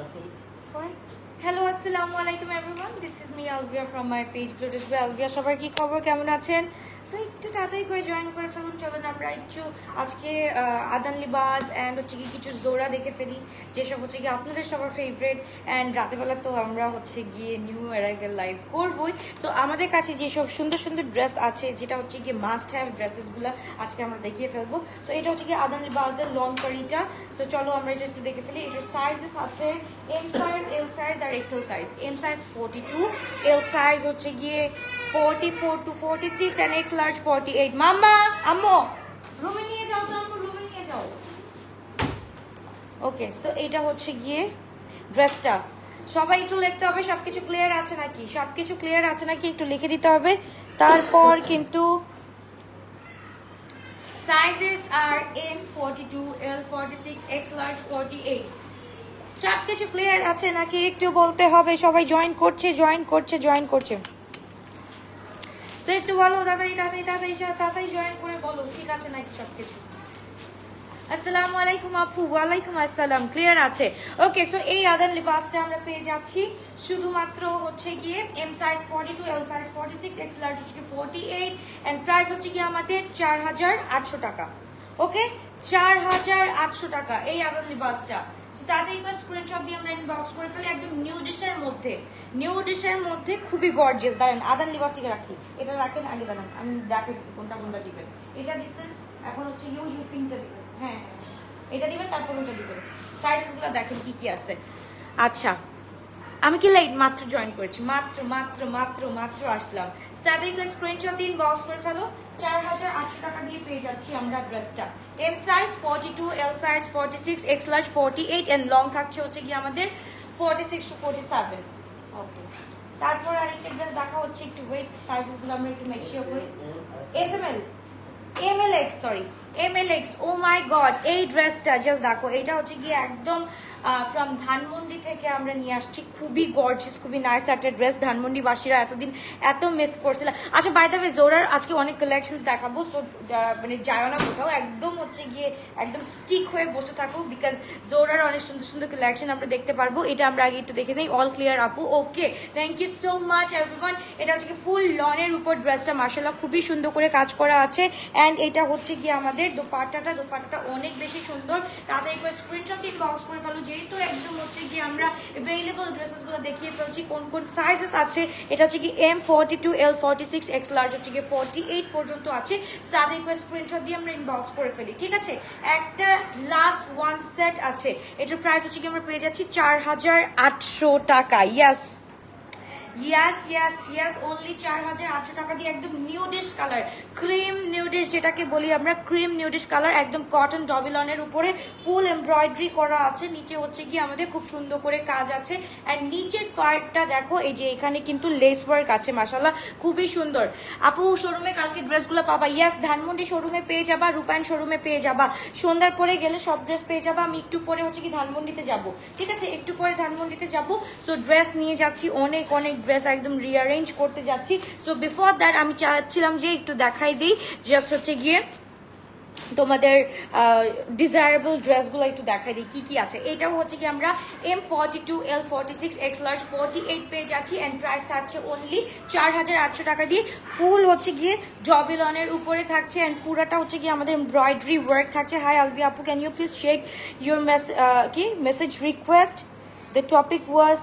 Hello, assalamu alaikum everyone. This is me Alvia from my page Glorious by Alvia. সবাই কি খবর, কেমন আছেন? সো একটু তাড়াতাড়ি করে জয়েন করে ফেলুন। চলুন আমরা একটু আজকে আদান লিবাস এন্ড হচ্ছে কি কিছু জোড়া দেখে ফেলি, যেসব হচ্ছে কি আপনাদের সবার ফেভারিট। এন্ড রাতেবেলা তো আমরা হচ্ছে গিয়ে নিউ অ্যারাইভেল লাইভ করবই। সো আমাদের কাছে যেসব সুন্দর সুন্দর ড্রেস আছে, যেটা হচ্ছে গিয়ে মাস্ট হ্যাভ ড্রেসেসগুলো আজকে আমরা দেখিয়ে ফেলবো। সো এটা হচ্ছে কি আদান লিবাসের লং কারিটা। সো চলো আমরা এটা একটু দেখে ফেলি। এটার সাইজেস আছে এম সাইজ, এল সাইজ আর XL size. M size 42, L size হচ্ছে গিয়ে 44 to 46 and X large 48. মাম্মা, আম্মু রুমে নিয়ে যাও তো, আম্মু রুমে নিয়ে যাও। ওকে, সো এটা হচ্ছে গিয়ে ড্রেসটা। সবাই একটু লিখতে হবে সবকিছু ক্লিয়ার আছে নাকি, সবকিছু ক্লিয়ার আছে নাকি একটু লিখে দিতে হবে। তারপর কিন্তু সাইজেস আর এম 42, এল 46, X large 48। সবকিছু ক্লিয়ার আছে নাকি একটু বলতে হবে। সবাই জয়েন করছে সো একটু বলো, তাড়াতাড়ি জয়েন করে বলো ঠিক আছে নাকি সবকিছু। আসসালামু আলাইকুম আপু। ওয়ালাইকুম আসসালাম। ক্লিয়ার আছে? ওকে, সো এই আদান লিবাসটা আমরা পেয়ে যাচ্ছি শুধুমাত্র হচ্ছে গিয়ে M size 42, L size 46, X large হচ্ছে গিয়ে 48 এন্ড প্রাইস হচ্ছে গিয়ে আমাদের 4800 টাকা। ওকে, 4800 টাকা এই আদান লিবাসটা। সো তাদের একবার স্ক্রিনশট দিয়ে আমরা ইনবক্স করে ফেলি। একদম নিউ ডিশের মধ্যে খুবই গর্জিয়াস। দাঁড়ান আদান লিবাস থেকে রাখি, এটা রাখেন আগে। দাঁড়ান আমি দেখাচ্ছি কোনটা দিবেন। এটা দিচ্ছেন, এখন হচ্ছে ইউ পিঙ্কটা দিবেন। হ্যাঁ, এটা দিবেন, তারপর ওটা দিবেন। সাইজগুলো দেখেন কি কি আছে। আচ্ছা, আমি কি লাইট মাত্র জয়েন করেছি, মাত্র আসলাম। তাদের স্ক্রিনশট দিন, বক্স করে ফেলো। 4800 টাকা দিয়ে পেয়ে যাচ্ছি আমরা ড্রেসটা। M size 42, L size 46, X large 48 and long থাকছে হচ্ছে কি আমাদের 46 to 47। ওকে, তারপর আরেকটা ড্রেস দেখা হচ্ছে, একটু ওয়েট, সাইজগুলো আমরা একটু মেক শিওর করি। S M L, M L X, sorry M L X. Oh my god, এই ড্রেসটা জাস্ট দেখো। এটা হচ্ছে গিয়ে একদম ফ্রম ধানমন্ডি থেকে আমরা নিয়ে আসছি। খুবই গর্জিয়াস, খুবই নাইস একটা ড্রেস। ধানমন্ডিবাসীরা এতদিন এত মিস করছিল। আচ্ছা, বাই দ্য ওয়ে জোরার আজকে অনেক কালেকশনস দেখাবো। সো মানে যায় না কোথাও, একদম হচ্ছে গিয়ে একদম স্টিক হয়ে বসে থাকো, বিকজ জোরার অনেক সুন্দর সুন্দর কালেকশন আমরা দেখতে পারবো। এটা আমরা আগে একটু দেখে দিই। অল ক্লিয়ার আপু? Okay, thank you so much everyone. এটা হচ্ছে কি ফুল লনের উপর ড্রেসটা, মাশাআল্লাহ খুবই সুন্দর করে কাজ করা আছে। এন্ড এটা হচ্ছে কি আমাদের দোপাট্টাটা অনেক বেশি সুন্দর। তাদের একবার স্ক্রিনশট দিয়ে বক্স করে ফেলো, যেহেতু একদম হচ্ছে কি আমরা অ্যাভেলেবল ড্রেসেসগুলো দেখিয়ে ফেলছি কোন কোন সাইজেস আছে। এটা হচ্ছে কি এম 42, এল 46, এক্স লার্জ হচ্ছে কি 48 পর্যন্ত আছে। তাদের একবার স্ক্রিনশট দিয়ে আমরা ইনবক্স করে ফেলি, ঠিক আছে। একটা লাস্ট ওয়ান সেট আছে, এটার প্রাইস হচ্ছে কি আমরা পেয়ে যাচ্ছি 4800 টাকা। ইয়াস অনলি 4800 টাকা দিয়ে একদম নিউডিশ কালার, ক্রিম নিউডিশ যেটাকে বলি আমরা, ক্রিম নিউডিশ কালার, একদম কটন ডবিলনের উপরে ফুল এমব্রয়ডারি করা আছে। নিচে হচ্ছে কি আমাদের খুব সুন্দর করে কাজ আছে। এন্ড নিচের পার্টটা দেখো, এই যে এখানে কিন্তু লেস ওয়ার্ক আছে, মাশাআল্লাহ খুবই সুন্দর। আপু শোরুমে কালকে ড্রেসগুলো পাবা? ইয়াস, ধানমন্ডি শোরুমে পেয়ে যাবা, রূপায়ণ শোরুমে পেয়ে যাবা। সন্ধ্যার পরে গেলে সব ড্রেস পেয়ে যাবা। আমি একটু পরে হচ্ছে কি ধানমন্ডিতে যাব, ঠিক আছে, একটু পরে ধানমন্ডিতে যাব। সো ড্রেস নিয়ে যাচ্ছি, অনেক ড্রেস একদম রিঅ্যারেঞ্জ করতে যাচ্ছি। সো বিফোর দ্যাট আমি চাচ্ছিলাম যে একটু দেখাই দিই, জাস্ট হচ্ছে গিয়ে তোমাদের ডিজায়ারেবল ড্রেসগুলো একটু দেখাই দিই কি কি আছে। এটাও হচ্ছে কি আমরা এম 42, এল 46, এক্স লার্জ 48 পেয়ে যাচ্ছি। এন্ড প্রাইস থাকছে অনলি 4800 টাকা দিয়ে। ফুল হচ্ছে গিয়ে জবিলনের উপরে থাকছে এন্ড পুরাটা হচ্ছে গিয়ে আমাদের এমব্রয়ডারি ওয়ার্ক থাকছে। হাই আলভি আপু, can you please check your message request, the topic was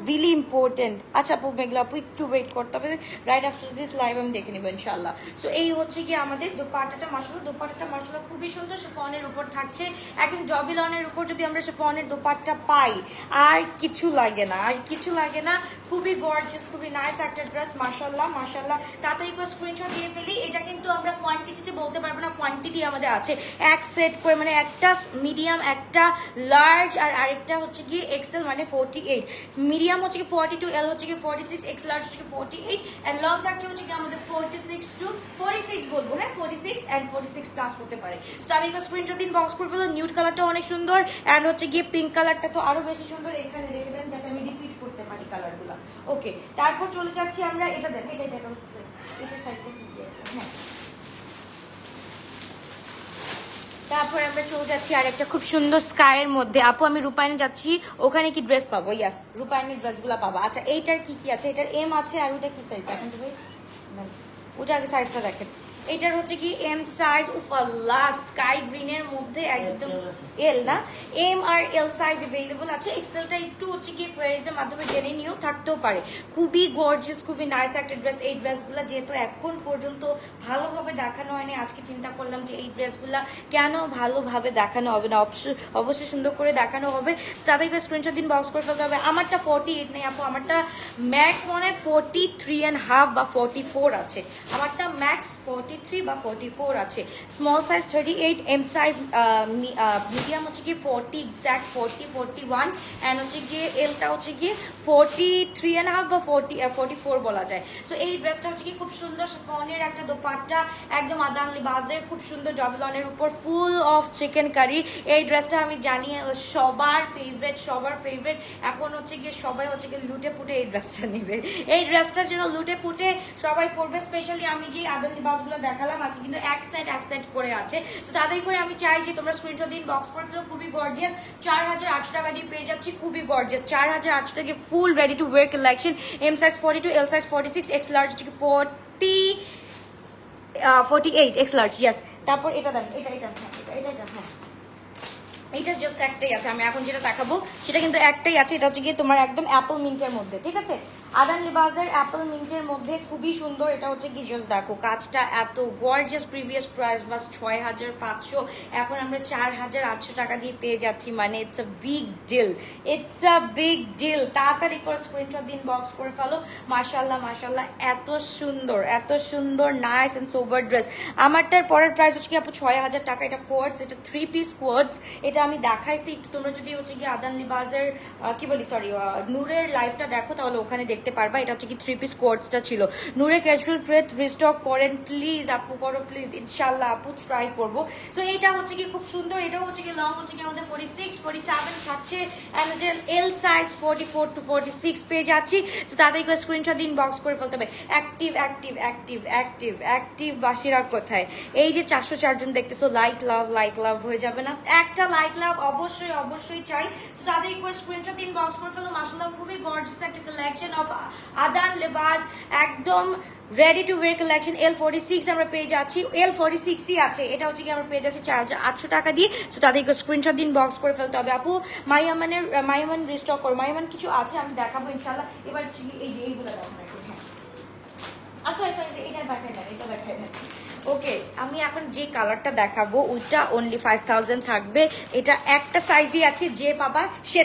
really important। আচ্ছা আপু, মেঘলা আপু একটু ওয়েট করতে হবে, রাইট আফটার দিস লাইভ আমি দেখে নিব ইনশাআল্লাহ। সো এই হচ্ছে কি আমাদের দোপাট্টাটা, মাশাআল্লাহ খুবই সুন্দর, শিফনের উপর থাকছে, একদম ডবিলনের উপর। যদি আমরা শিফনের দোপাট্টা পাই আর কিছু লাগে না, খুবই গর্জিয়াস, খুবই নাইস একটা ড্রেস, মাশাআল্লাহ। তাতে একটু স্ক্রিনশট দিয়ে ফেলি। এটা কিন্তু আমরা কোয়ান্টিটিতে বলতে পারবো না, কোয়ান্টিটি আমাদের আছে এক সেট করে, মানে একটা মিডিয়াম, একটা লার্জ আর আরেকটা হচ্ছে গিয়ে এক্সেল, মানে 48। মিডিয়াম হচ্ছে কি 42, এল হচ্ছে কি 46, এক্স লার্জ হচ্ছে কি 48 এন্ড লং থাকছে হচ্ছে কি আমাদের 46 to 46 বলবো, হ্যাঁ 46 এন্ড 46 প্লাস হতে পারে। সো তার একটা স্ক্রিনশট দিন, বক্স করে ফেলো। নিউড কালারটা অনেক সুন্দর এন্ড হচ্ছে গিয়ে পিঙ্ক কালারটা তো আরো বেশি সুন্দর। এখানে রেখে দেন যাতে আমি রিপিট করতে পারি কালারগুলো। ওকে, তারপর চলে যাচ্ছি আমরা, এটা দেন, এটা সাইজটা কি আছে। হ্যাঁ, তারপর আমরা চলে যাচ্ছি আর একটা খুব সুন্দর স্কাইয়ের মধ্যে। আপু আমি রূপায়ণে যাচ্ছি, ওখানে কি ড্রেস পাবো? ইয়াস, রূপায়ণের ড্রেসগুলো পাবো। আচ্ছা এইটার কি কি আছে? এটার এম আছে, আর ওটা কি সাইজ দেখেন তো ভাই, ওটা আগে সাইজটা দেখেন। এটার হচ্ছে কি এম সাইজ, উফাল্লাহ স্কাই গ্রিনের মধ্যে একদম এল না, এম আর এল সাইজ अवेलेबल আছে। এক্সেলটা একটু হচ্ছে কি কোয়ারিজের মাধ্যমে জেনে নিও, থাকতেও পারে। খুবই গর্জিয়াস, খুবই নাইস একটা ড্রেস। এই ড্রেসগুলো যেহেতু এখন পর্যন্ত ভালোভাবে দেখানো হয়নি, আজকে চিন্তা করলাম যে এই ড্রেসগুলো কেন ভালোভাবে দেখানো হবে না, অবশ্যই সুন্দর করে দেখানো হবে। তাদেরকে স্ক্রিনশট দিন, বক্স করে ফেলতে হবে। আমারটা 48 নেই আপু, আমারটা ম্যাক্স মনে হয় 43.5 বা 44 আছে। আমারটা ম্যাক্স 43 বা 44 আছে। Small size 38, M size medium হচ্ছে কি 40 এক্স্যাক্ট 40 41, এন্ড হচ্ছে গিয়ে এলটা হচ্ছে গিয়ে 43.5 বা 44 বলা যায়। সো এই ড্রেসটা হচ্ছে কি খুব সুন্দর শিফনের একটা দোপাট্টা, একদম আদান লিবাজের খুব সুন্দর ডবল অনের উপর ফুল অফ চিকেন কারি। এই ড্রেসটা আমি জানি সবার ফেভারিট। এখন হচ্ছে গিয়ে সবাই হচ্ছে গিয়ে লুটে পুটে এই ড্রেসটা নেবে। এই ড্রেসটার জন্য লুটে পুটে সবাই পরবে। স্পেশালি আমি যে আদান লিবাজগুলো দেখালাম আজকে কিন্তু এক সাইড করে আছে। তো তাদের করে আমি চাই যে তোমরা স্ক্রিনশট দিন, বক্স করে দিও। খুবই গর্জিয়াস, 4800 টাকা দিয়ে পেয়ে যাচ্ছি। খুবই গর্জিয়াস, 4800 টাকা full ready to wear collection. M size 42, L size 46, X large হচ্ছে 48 এক্স লার্জ। ইয়েস, তারপর এটা দেন, এটা হ্যাঁ এইটা জাস্ট একটাই আছে। আমি এখন যেটা দেখাবো সেটা কিন্তু একটাই আছে। এটা হচ্ছে গিয়ে তোমার একদম অ্যাপল মিন্টের মধ্যে, ঠিক আছে? আদান লিবাজের অ্যাপল মিন্টের মধ্যে খুবই সুন্দর। এটা হচ্ছে কি জাস্ট দেখো কাজটা এত গর্জিয়াস। প্রিভিয়াস প্রাইস বাস 6500, এখন আমরা 4800 টাকা দিয়ে পেয়ে যাচ্ছি। মানে ইটস আ বিগ ডিল। তাড়াতাড়ি করে স্ক্রিনশট দিন, বক্স করে ফেলো। মাশাআল্লাহ এত সুন্দর নাইস এন্ড সোবার ড্রেস। আমারটার পরের প্রাইস হচ্ছে কি আপু 6000 টাকা। এটা কোয়ার্টস, এটা 3 পিস কোয়ার্টস। এটা আমি দেখাইছি একটু, তোমরা যদি হচ্ছে কি আদান লিবাজের নূরের লাইভটা দেখো তাহলে ওখানে দেখতে পারবা। এটা হচ্ছে কি 3 পিস কোয়ার্টসটা ছিল। নূরে ক্যাজুয়াল প্রেথ রিস্টক করেন প্লিজ আপু, করো প্লিজ, ইনশাআল্লাহ আপু ট্রাই করব। সো এটা হচ্ছে কি খুব সুন্দর। এটাও হচ্ছে কি লং হচ্ছে কি আমাদের 46 47 থাকছে, এন্ড এল সাইজ 44 টু 46 পেয়ে যাচ্ছি। সো তাদেরকে স্ক্রিনশট দিন, বক্স করে ফেলতে হবে। অ্যাক্টিভ বাসিরা কোথায়? এই যে 404 জন দেখতেছো, লাইক লাভ হয়ে যাবে না? একটা লাইক লাভ অবশ্যই চাই। সো তাদেরকে স্ক্রিনশট দিন, বক্স করে ফেলো। মাশাআল্লাহ খুবই গর্জিয়াস একটা কালেকশন অফ আদান লিবাস, একদম ready to wear collection. L46 আমরা পেয়ে যাচ্ছি, L46ই আছে। এটা হচ্ছে কি আমরা পেয়ে যাচ্ছি 4800 টাকা দিয়ে। সো তাদেরকে স্ক্রিনশট দিন, বক্স করে ফেলতে হবে। আপু মাইয়ামান রিস্টক করো। মাইয়ামান কিছু আছে আমি দেখাবো ইনশাআল্লাহ। এবার এই যে এইগুলো দেখো, হ্যাঁ আচ্ছা এটা দেখাই না। ওকে, আমি এখন যে কালারটা দেখাবো ওইটা অনলি 5000 থাকবে। এটা একটা সাইজই আছে, যে পাবা সে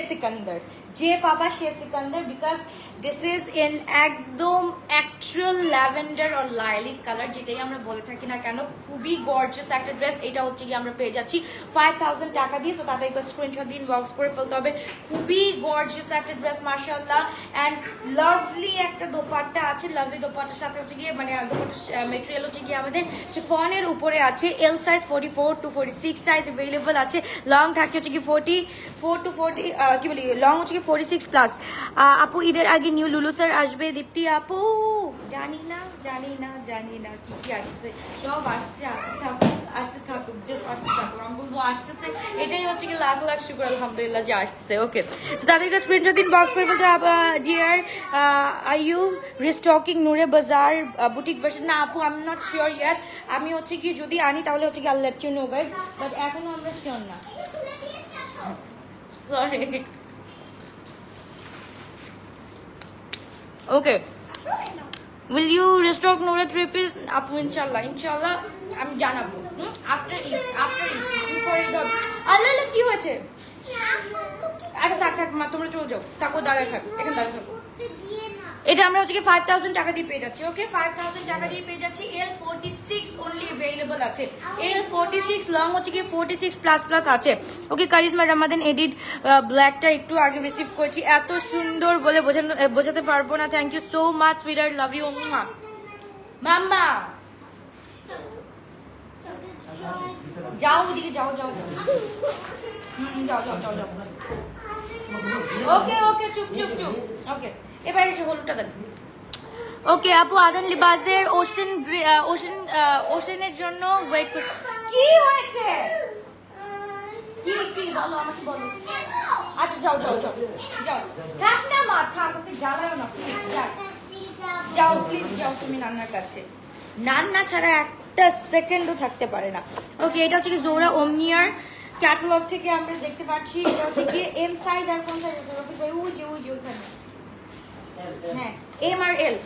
Sikandar, because this is in একদম actual lavender or lilac colour, যেটাই আমরা বলে থাকি না কেন। খুবই গর্জিয়াস একটা ড্রেস। এটা হচ্ছে কি আমরা পেয়ে যাচ্ছি 5000 টাকা দিয়ে। সো তাদেরকে স্ক্রিনশট দিন, বক্স করে ফেলতে হবে। খুবই গর্জিয়াস একটা ড্রেস মাশাআল্লাহ, এন্ড লাভলি একটা দোপাট্টা আছে। লাভলি দোপাট্টার সাথে হচ্ছে গিয়ে মানে দোপাট্টার মেটেরিয়াল হচ্ছে গিয়ে আমাদের শিফনের উপরে আছে। L size 44 to 46 size available আছে। লং থাকছে হচ্ছে কি 44 টু 40 কি বলি, লং হচ্ছে কি 46 প্লাস। আপু ঈদের আগে নিউ লুলু স্যার আসবে? দীপ্তি আপু জানি না কি আসছে, সব আসতে থাকুক জাস্ট আসতে থাকুক। আমি বলবো আসতেছে, এটাই হচ্ছে কি লাখ শুক্র আলহামদুলিল্লাহ যে আসতেছে। ওকে, তো তাদেরকে স্ক্রিনশট দিন, বক্স করে বলতে ডিয়ার আর ইউ রিস্টকিং নূরে বাজার বুটিক ভার্সন? না আপু, আই এম নট শিওর ইয়ার। আমি হচ্ছে কি যদি আনি তাহলে হচ্ছে কি I let you know guys, but এখনো আমরা শিওর না। Sorry. Okay, will you restock Nora 3 piece? আপু ইনশাআল্লাহ আমি জানাবো। After it before it. আল্লাহ কি হয়েছে? আরে থাক মা, তোমরা চলে যাও, থাকো দাঁড়ায় থাকো, এখানে দাঁড়ায় থাকো। এটা আমরা হচ্ছে কি 5000 টাকা দিয়ে পেয়ে যাচ্ছি। ওকে, 5000 টাকা দিয়ে পেয়ে যাচ্ছি। L46 অনলি अवेलेबल আছে। L46 লং হচ্ছে কি 46 প্লাস আছে। ওকে, কারিজমা রমাদান এডিট ব্ল্যাকটা একটু আগে রিসিভ করেছি। এত সুন্দর বলে বোঝাতে পারবো না। Thank you so much sweeter, love you mamma. যাও ওদিকে, যাও যাও। ওকে চুপ। ওকে, এবারে যে হলুদটা দেন। ওকে আপু, আদান লিবাজের ওশানের জন্য ওয়েট কর। কি হয়েছে? কি বলো আমাকে বলো। আচ্ছা যাও যাও যাও যাও, থাক না মা থাক, ওকে জ্বালাও না প্লিজ, যাও প্লিজ যাও তুমি নান্নার কাছে। নান্না ছাড়া একটা সেকেন্ডও থাকতে পারে না। ওকে, এটা হচ্ছে কি জোহরা ওমনিয়ার ক্যাটালগ থেকে আমরা দেখতে পাচ্ছি। এটা হচ্ছে কি এম সাইজ আর কোন সাইজ আছে রফিক ভাই? ওই যে ওখানে, হ্যাঁ এম আর L.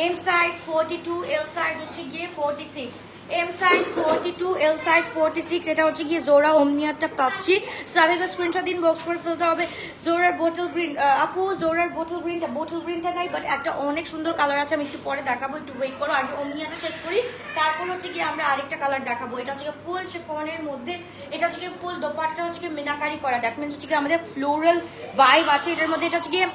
M size 42, L size হচ্ছে গিয়ে 46। M size 42, L size 46। এটা হচ্ছে গিয়ে জোহরা ওমনিয়ারটা পাচ্ছি। তাদেরকে স্ক্রিনশট দিন, বক্স করে ফেলতে হবে। জোহরার বোটল গ্রিন, আপু জোহরার বোটল গ্রিনটা নাই, বাট একটা অনেক সুন্দর কালার আছে, আমি একটু পরে দেখাবো, একটু ওয়েট করো, আগে ওমনিয়াটা শেষ করি, তারপর হচ্ছে গিয়ে আমরা আরেকটা কালার দেখাবো। এটা হচ্ছে ফুল শিফনের মধ্যে, এটা হচ্ছে গিয়ে ফুল দোপাট্টা হচ্ছে গিয়ে মিনাকারি করা, দ্যাট মিনস হচ্ছে গিয়ে আমাদের ফ্লোরাল ভাইব আছে এটার মধ্যে। এটা হচ্ছে গিয়ে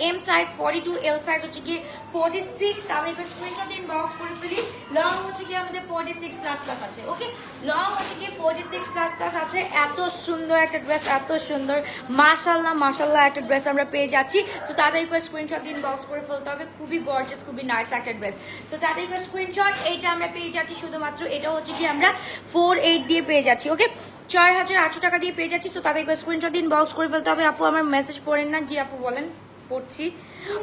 এম সাইজ 42, এল সাইজ হচ্ছে কি 46। তাহলে একটু স্ক্রিনশট দিন, বক্স করে ফেলি। লং হচ্ছে কি আমাদের 46++ আছে। ওকে, লং হচ্ছে কি 46++ আছে। এত সুন্দর একটা ড্রেস, এত সুন্দর, মাশাআল্লাহ একটা ড্রেস আমরা পেয়ে যাচ্ছি। তো তাদের একটু স্ক্রিনশট দিন, বক্স করে ফেলতে হবে। খুবই গর্জিয়াস, খুবই নাইস একটা ড্রেস। তো তাদের একটু স্ক্রিনশট, এইটা আমরা পেয়ে যাচ্ছি শুধুমাত্র, এটা হচ্ছে কি আমরা 48 দিয়ে পেয়ে যাচ্ছি। ওকে, 4800 টাকা দিয়ে পেয়ে যাচ্ছি। তো তাদেরকে স্ক্রিনশট দিন, বক্স করে ফেলতে হবে। আপু আমার মেসেজ পড়েন না? জি আপু বলেন, পড়ছি।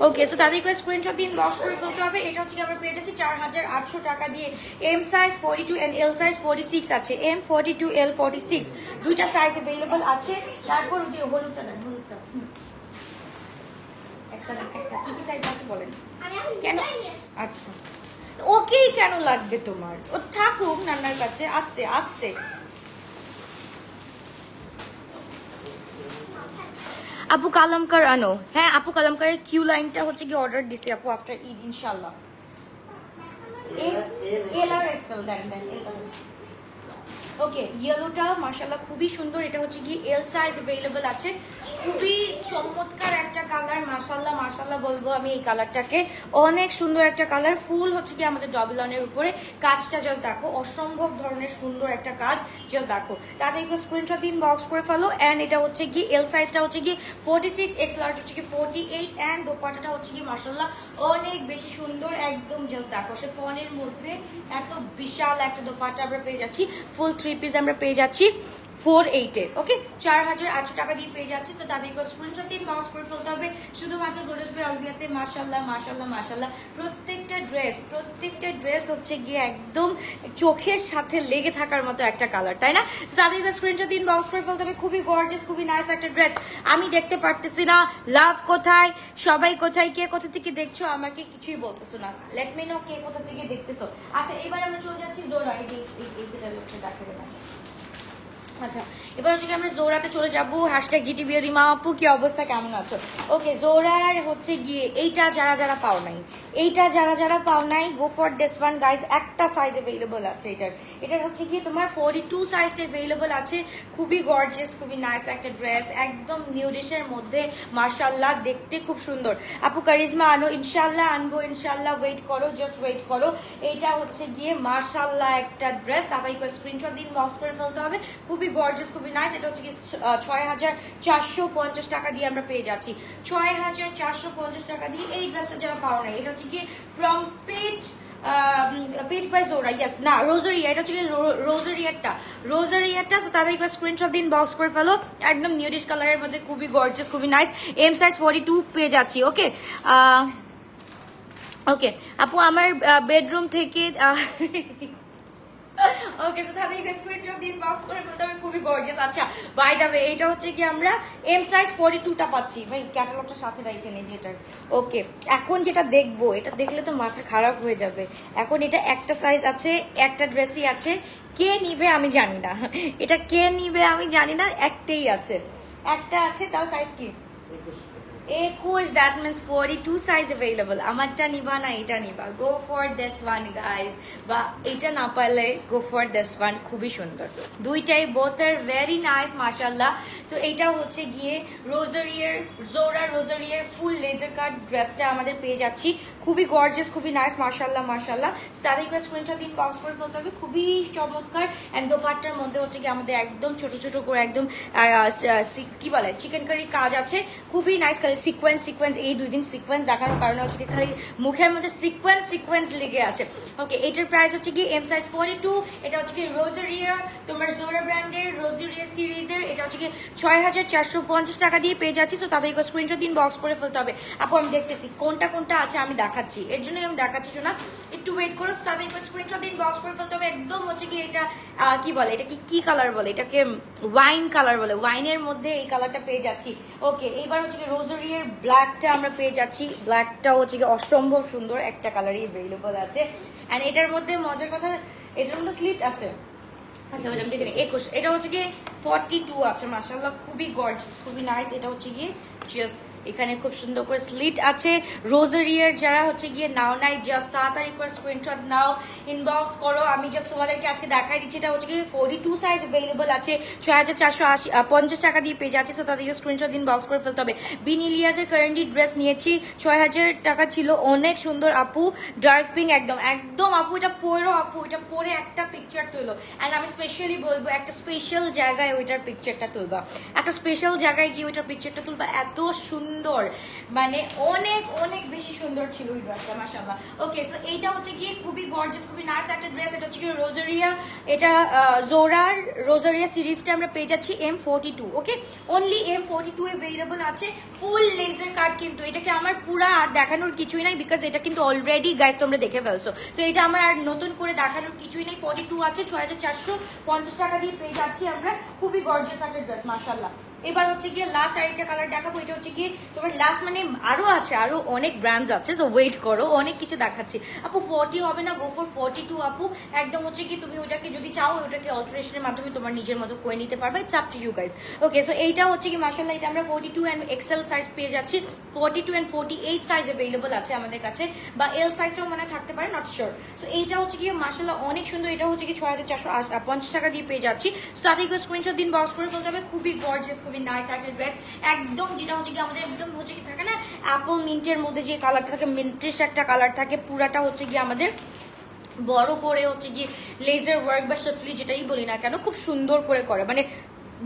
ওকে, সো তাদেরকে স্ক্রিনশট দিন, বক্স করে ফেলতে হবে। এটা হচ্ছে আমরা পেয়ে যাচ্ছি 4800 টাকা দিয়ে। M size 42 and L size 46 আছে। এম 42, এল 46, দুইটা সাইজ अवेलेबल আছে। তারপর যে হলুদটা দেন, হলুদটা একটা কি সাইজ আছে বলেন? কেন? আচ্ছা, ওকেই কেন লাগবে তোমার? ও থাকুক নান্নার কাছে, আস্তে আস্তে। আপু কালামকার আনো, হ্যাঁ আপু কালামকারের কিউ লাইনটা হচ্ছে কি অর্ডার দিছি আপু আফটার ঈদ ইনশাআল্লাহ। এল আর এক্সেল দেন ওকে, ইয়েলোটা মাশাআল্লাহ খুবই সুন্দর। এটা হচ্ছে কি এল সাইজ अवेलेबल আছে। খুবই চমৎকার একটা কালার, মাশাআল্লাহ বলবো আমি এই কালারটাকে, অনেক সুন্দর একটা কালার। ফুল হচ্ছে কি আমাদের ডবল অনের উপরে কাজটা জাস্ট দেখো, অসম্ভব ধরনের সুন্দর একটা কাজ, জাস্ট দেখো। তাতে একটু স্ক্রিনশট দিন, বক্স করে ফেলো। এন্ড এটা হচ্ছে কি এল সাইজটা হচ্ছে কি 46, এক্স লার্জ হচ্ছে কি 48 এন্ড দোপাট্টাটা হচ্ছে কি মাশাআল্লাহ অনেক বেশি সুন্দর, একদম জাস্ট দেখো সে ফোনের মধ্যে এত বিশাল একটা দোপাট্টা আমরা পেয়ে যাচ্ছি। ফুল 3 পিস আমরা পেয়ে যাচ্ছি 48-এ। ওকে, 4800 টাকা দিয়ে পেয়ে যাচ্ছি। তো তাদেরকে স্ক্রিনশট দিন, বক্স করে ফেলতে হবে শুধুমাত্র গোরেশ ভাই অলবিয়াতে। মাশাআল্লাহ প্রত্যেকটা ড্রেস হচ্ছে গিয়ে একদম চোখের সাথে লেগে থাকার মতো একটা কালার, তাই না? তো তাদেরকে স্ক্রিনশট দিন, বক্স করে ফেলতে হবে। খুবই গর্জিয়াস, খুবই নাইস একটা ড্রেস। আমি দেখতে পারতেছি না লাভ কোথায়, সবাই কোথায়, কে কোথা থেকে দেখছো আমাকে কিছুই বলতেছো না। লেট মি নো কে কোথা থেকে দেখতেছো। আচ্ছা, এবার আমরা চলে যাচ্ছি জোড়া। এই লোকটা দেখে না। আচ্ছা, এবার হচ্ছে আমরা জোড়াতে চলে যাবো। হ্যাশট্যাগ জিটিভি রিমা আপু কি অবস্থা, কেমন আছো? ওকে, জোড়ার হচ্ছে গিয়ে এইটা যারা পাও নাই, go for this one guys. একটা সাইজ अवेलेबल আছে এটার হচ্ছে গিয়ে তোমার 42 সাইজটা अवेलेबल আছে। খুবই গর্জিয়াস, খুবই নাইস একটা ড্রেস, একদম নিউডিশের মধ্যে মাশাআল্লাহ, দেখতে খুব সুন্দর। আপু কারিজমা আনো, ইনশাআল্লাহ আনবো, ইনশাআল্লাহ ওয়েট করো, জাস্ট ওয়েট করো। এইটা হচ্ছে গিয়ে মাশাআল্লাহ একটা ড্রেস। তাড়াতাড়ি করে স্ক্রিনশট দিন, বক্স করে ফেলতে হবে। খুবই গর্জিয়াস, খুবই নাইস। এটা হচ্ছে কি 6450 টাকা দিয়ে আমরা পেয়ে যাচ্ছি। 6450 টাকা দিয়ে এই ড্রেসটা যারা পাও না, এটা হচ্ছে কি ফ্রম পেজ বাই জোড়া, ইয়েস না রোজারিয়া, এটা হচ্ছে রোজারিয়াটা। তো তাদেরকে স্ক্রিনশট দিন, বক্স করে ফেলো। একদম নিউডিশ কালারের মধ্যে খুবই গর্জিয়াস, খুবই নাইস। এম সাইজ 42 পেয়ে যাচ্ছি। ওকে ওকে আপু আমার বেডরুম থেকে ওকে, সো তাদেরকে স্ক্রিনশট দিন, বক্স করে ফেলতে হবে। খুবই গর্জিয়াস। আচ্ছা, বাই দ্য ওয়ে এটা হচ্ছে কি আমরা এম সাইজ 42টা পাচ্ছি। ভাই ক্যাটালগটা সাথে রাখে নেই যেটার। ওকে, এখন যেটা দেখবো, এটা দেখলে তো মাথা খারাপ হয়ে যাবে। এখন এটা একটা সাইজ আছে, একটা ড্রেসই আছে, কে নিবে আমি জানি না, এটা কে নিবে আমি জানি না, একটাই আছে, একটা আছে, তাও সাইজ কি 21, that means 42 size available. আমারটা নিবা না এটা নিবা, go for this one guys। বা এটা না পারলে go for this one, খুবই সুন্দর দুইটাই, both are very nice মাশাআল্লাহ। সো এইটা হচ্ছে গিয়ে জোড়া রোজারিয়ার ফুল লেজার কাট ড্রেসটা আমাদের পেয়ে যাচ্ছি। খুবই গর্জিয়াস, খুবই নাইস, মাশাআল্লাহ। তাদের একটা স্ক্রিনশট দিন, বক্স করে ফেলতে হবে। খুবই চমৎকার। এন্ড দোপাট্টার মধ্যে হচ্ছে কি আমাদের একদম ছোট করে একদম কি বলে চিকেন কারি কাজ আছে। খুবই নাইস কালার। সিকোয়েন্স এই 2 দিন সিকোয়েন্স দেখানোর কারণে হচ্ছে কি খালি মুখের মধ্যে সিকোয়েন্স লেগে আছে। ওকে, এটার প্রাইস হচ্ছে কি এম সাইজ 42। এটা হচ্ছে কি রোজারিয়া, তোমার জোরা ব্র্যান্ডের রোজারিয়া সিরিজের। এটা হচ্ছে কি 6450 টাকা দিয়ে পেয়ে যাচ্ছি। সো তাদেরকে স্ক্রিনশট দিন, বক্স করে ফেলতে হবে। আপু আমি দেখতেছি কোনটা আছে, আমি দেখাচ্ছি, এর জন্যই আমি দেখাচ্ছি শোনা, একটু ওয়েট করো। তাদেরকে স্ক্রিনশট দিন, বক্স করে ফেলতে হবে। একদম হচ্ছে কি এটা কি বলে, এটা কি কালার বলে, এটাকে ওয়াইন কালার বলে, ওয়াইনের মধ্যে এই কালারটা পেয়ে যাচ্ছি। ওকে, এবার হচ্ছে কি রোজারিয়ার ব্ল্যাকটা আমরা পেয়ে যাচ্ছি। ব্ল্যাকটা হচ্ছে কি অসম্ভব সুন্দর একটা কালারই অ্যাভেলেবল আছে। এন্ড এটার মধ্যে মজার কথা, এটার মধ্যে স্লিট আছে। আচ্ছা ম্যাডাম দেখে 21, এটা হচ্ছে কি 42 আছে। মাশাআল্লাহ খুবই গর্জিয়াস, খুবই নাইস। এটা হচ্ছে গিয়ে জাস্ট এখানে খুব সুন্দর করে স্লিট আছে। রোজারিয়ার যারা হচ্ছে গিয়ে নাও নাই, জাস্ট তাড়াতাড়ি করে স্ক্রিনশট নাও, ইনবক্স করো। আমি জাস্ট তোমাদেরকে আজকে দেখাই দিচ্ছি। এটা হচ্ছে কি 42 সাইজ अवेलेबल আছে, 6450 টাকা দিয়ে পেয়ে যাচ্ছে। সো তাদেরকে স্ক্রিনশট দিন, বক্স করে ফেলতে হবে। বিনিলিয়াজের কারেন্টলি ড্রেস নিয়েছি, 6000 টাকা ছিল, অনেক সুন্দর আপু, ডার্ক পিঙ্ক একদম আপু। এটা পরো আপু, এটা পরে একটা পিকচার তুলো। এন্ড আমি স্পেশালি বলবো একটা স্পেশাল জায়গায় ওইটার পিকচারটা তুলবা, একটা স্পেশাল জায়গায় গিয়ে ওইটার পিকচারটা তুলবা। এত সুন্দর, মানে অনেক বেশি সুন্দর ছিল ওই ড্রেসটা, মাশাআল্লাহ। ওকে, সো এইটা হচ্ছে গিয়ে খুবই গর্জিয়াস, খুবই নাইস একটা ড্রেস। এটা হচ্ছে গিয়ে রোজারিয়া, এটা জোরার রোজারিয়া সিরিজটা আমরা পেয়ে যাচ্ছি M42। ওকে, অনলি M42 अवेलेबल আছে। ফুল লেজার কাট, কিন্তু এটাকে আমার পুরা আর দেখানোর কিছুই নাই, বিকজ এটা কিন্তু অলরেডি গাইস তোমরা দেখে ফেলছো। সো এটা আমার আর নতুন করে দেখানোর কিছুই নাই। 42 আছে, 6450 টাকা দিয়ে পেয়ে যাচ্ছি আমরা। খুবই গর্জিয়াস একটা ড্রেস, মাশাআল্লাহ। এবার হচ্ছে গিয়ে লাস্ট আরেকটা কালার দেখাবো। এটা হচ্ছে গিয়ে তোমার লাস্ট, মানে আরো আছে, আরো অনেক ব্র্যান্ডস আছে। সো ওয়েট করো, অনেক কিছু দেখাচ্ছি আপু। 40 হবে না, গো ফর 42 আপু। একদম হচ্ছে কি তুমি ওটাকে যদি চাও ওটাকে অল্টারেশনের মাধ্যমে তোমার নিজের মতো করে নিতে পারবে। It's up to you guys. Okay, so এইটা হচ্ছে কি মাশাআল্লাহ, এটা আমরা 42 এন্ড এক্সেল সাইজ পেয়ে যাচ্ছি। 42 এন্ড 48 সাইজ अवेलेबल আছে আমাদের কাছে, বা এল সাইজও মনে থাকতে পারে, নট শিওর। সো এইটা হচ্ছে কি মাশাআল্লাহ অনেক সুন্দর। এটা হচ্ছে কি 6450 টাকা দিয়ে পেয়ে যাচ্ছি। সো তাদেরকে স্ক্রিনশট দিন, বক্স করে ফেলতে হবে। খুবই গর্জিয়াস, খুবই নাইস একটা ড্রেস। একদম যেটা হচ্ছে কি আমাদের একদম হচ্ছে কি থাকে না অ্যাপল মিন্টের মধ্যে যে কালারটা থাকে, মিন্টিশ একটা কালার থাকে, পুরাটা হচ্ছে কি আমাদের বড় করে হচ্ছে কি লেজার ওয়ার্ক বা শিফলি যেটাই বলি না কেন, খুব সুন্দর করে মানে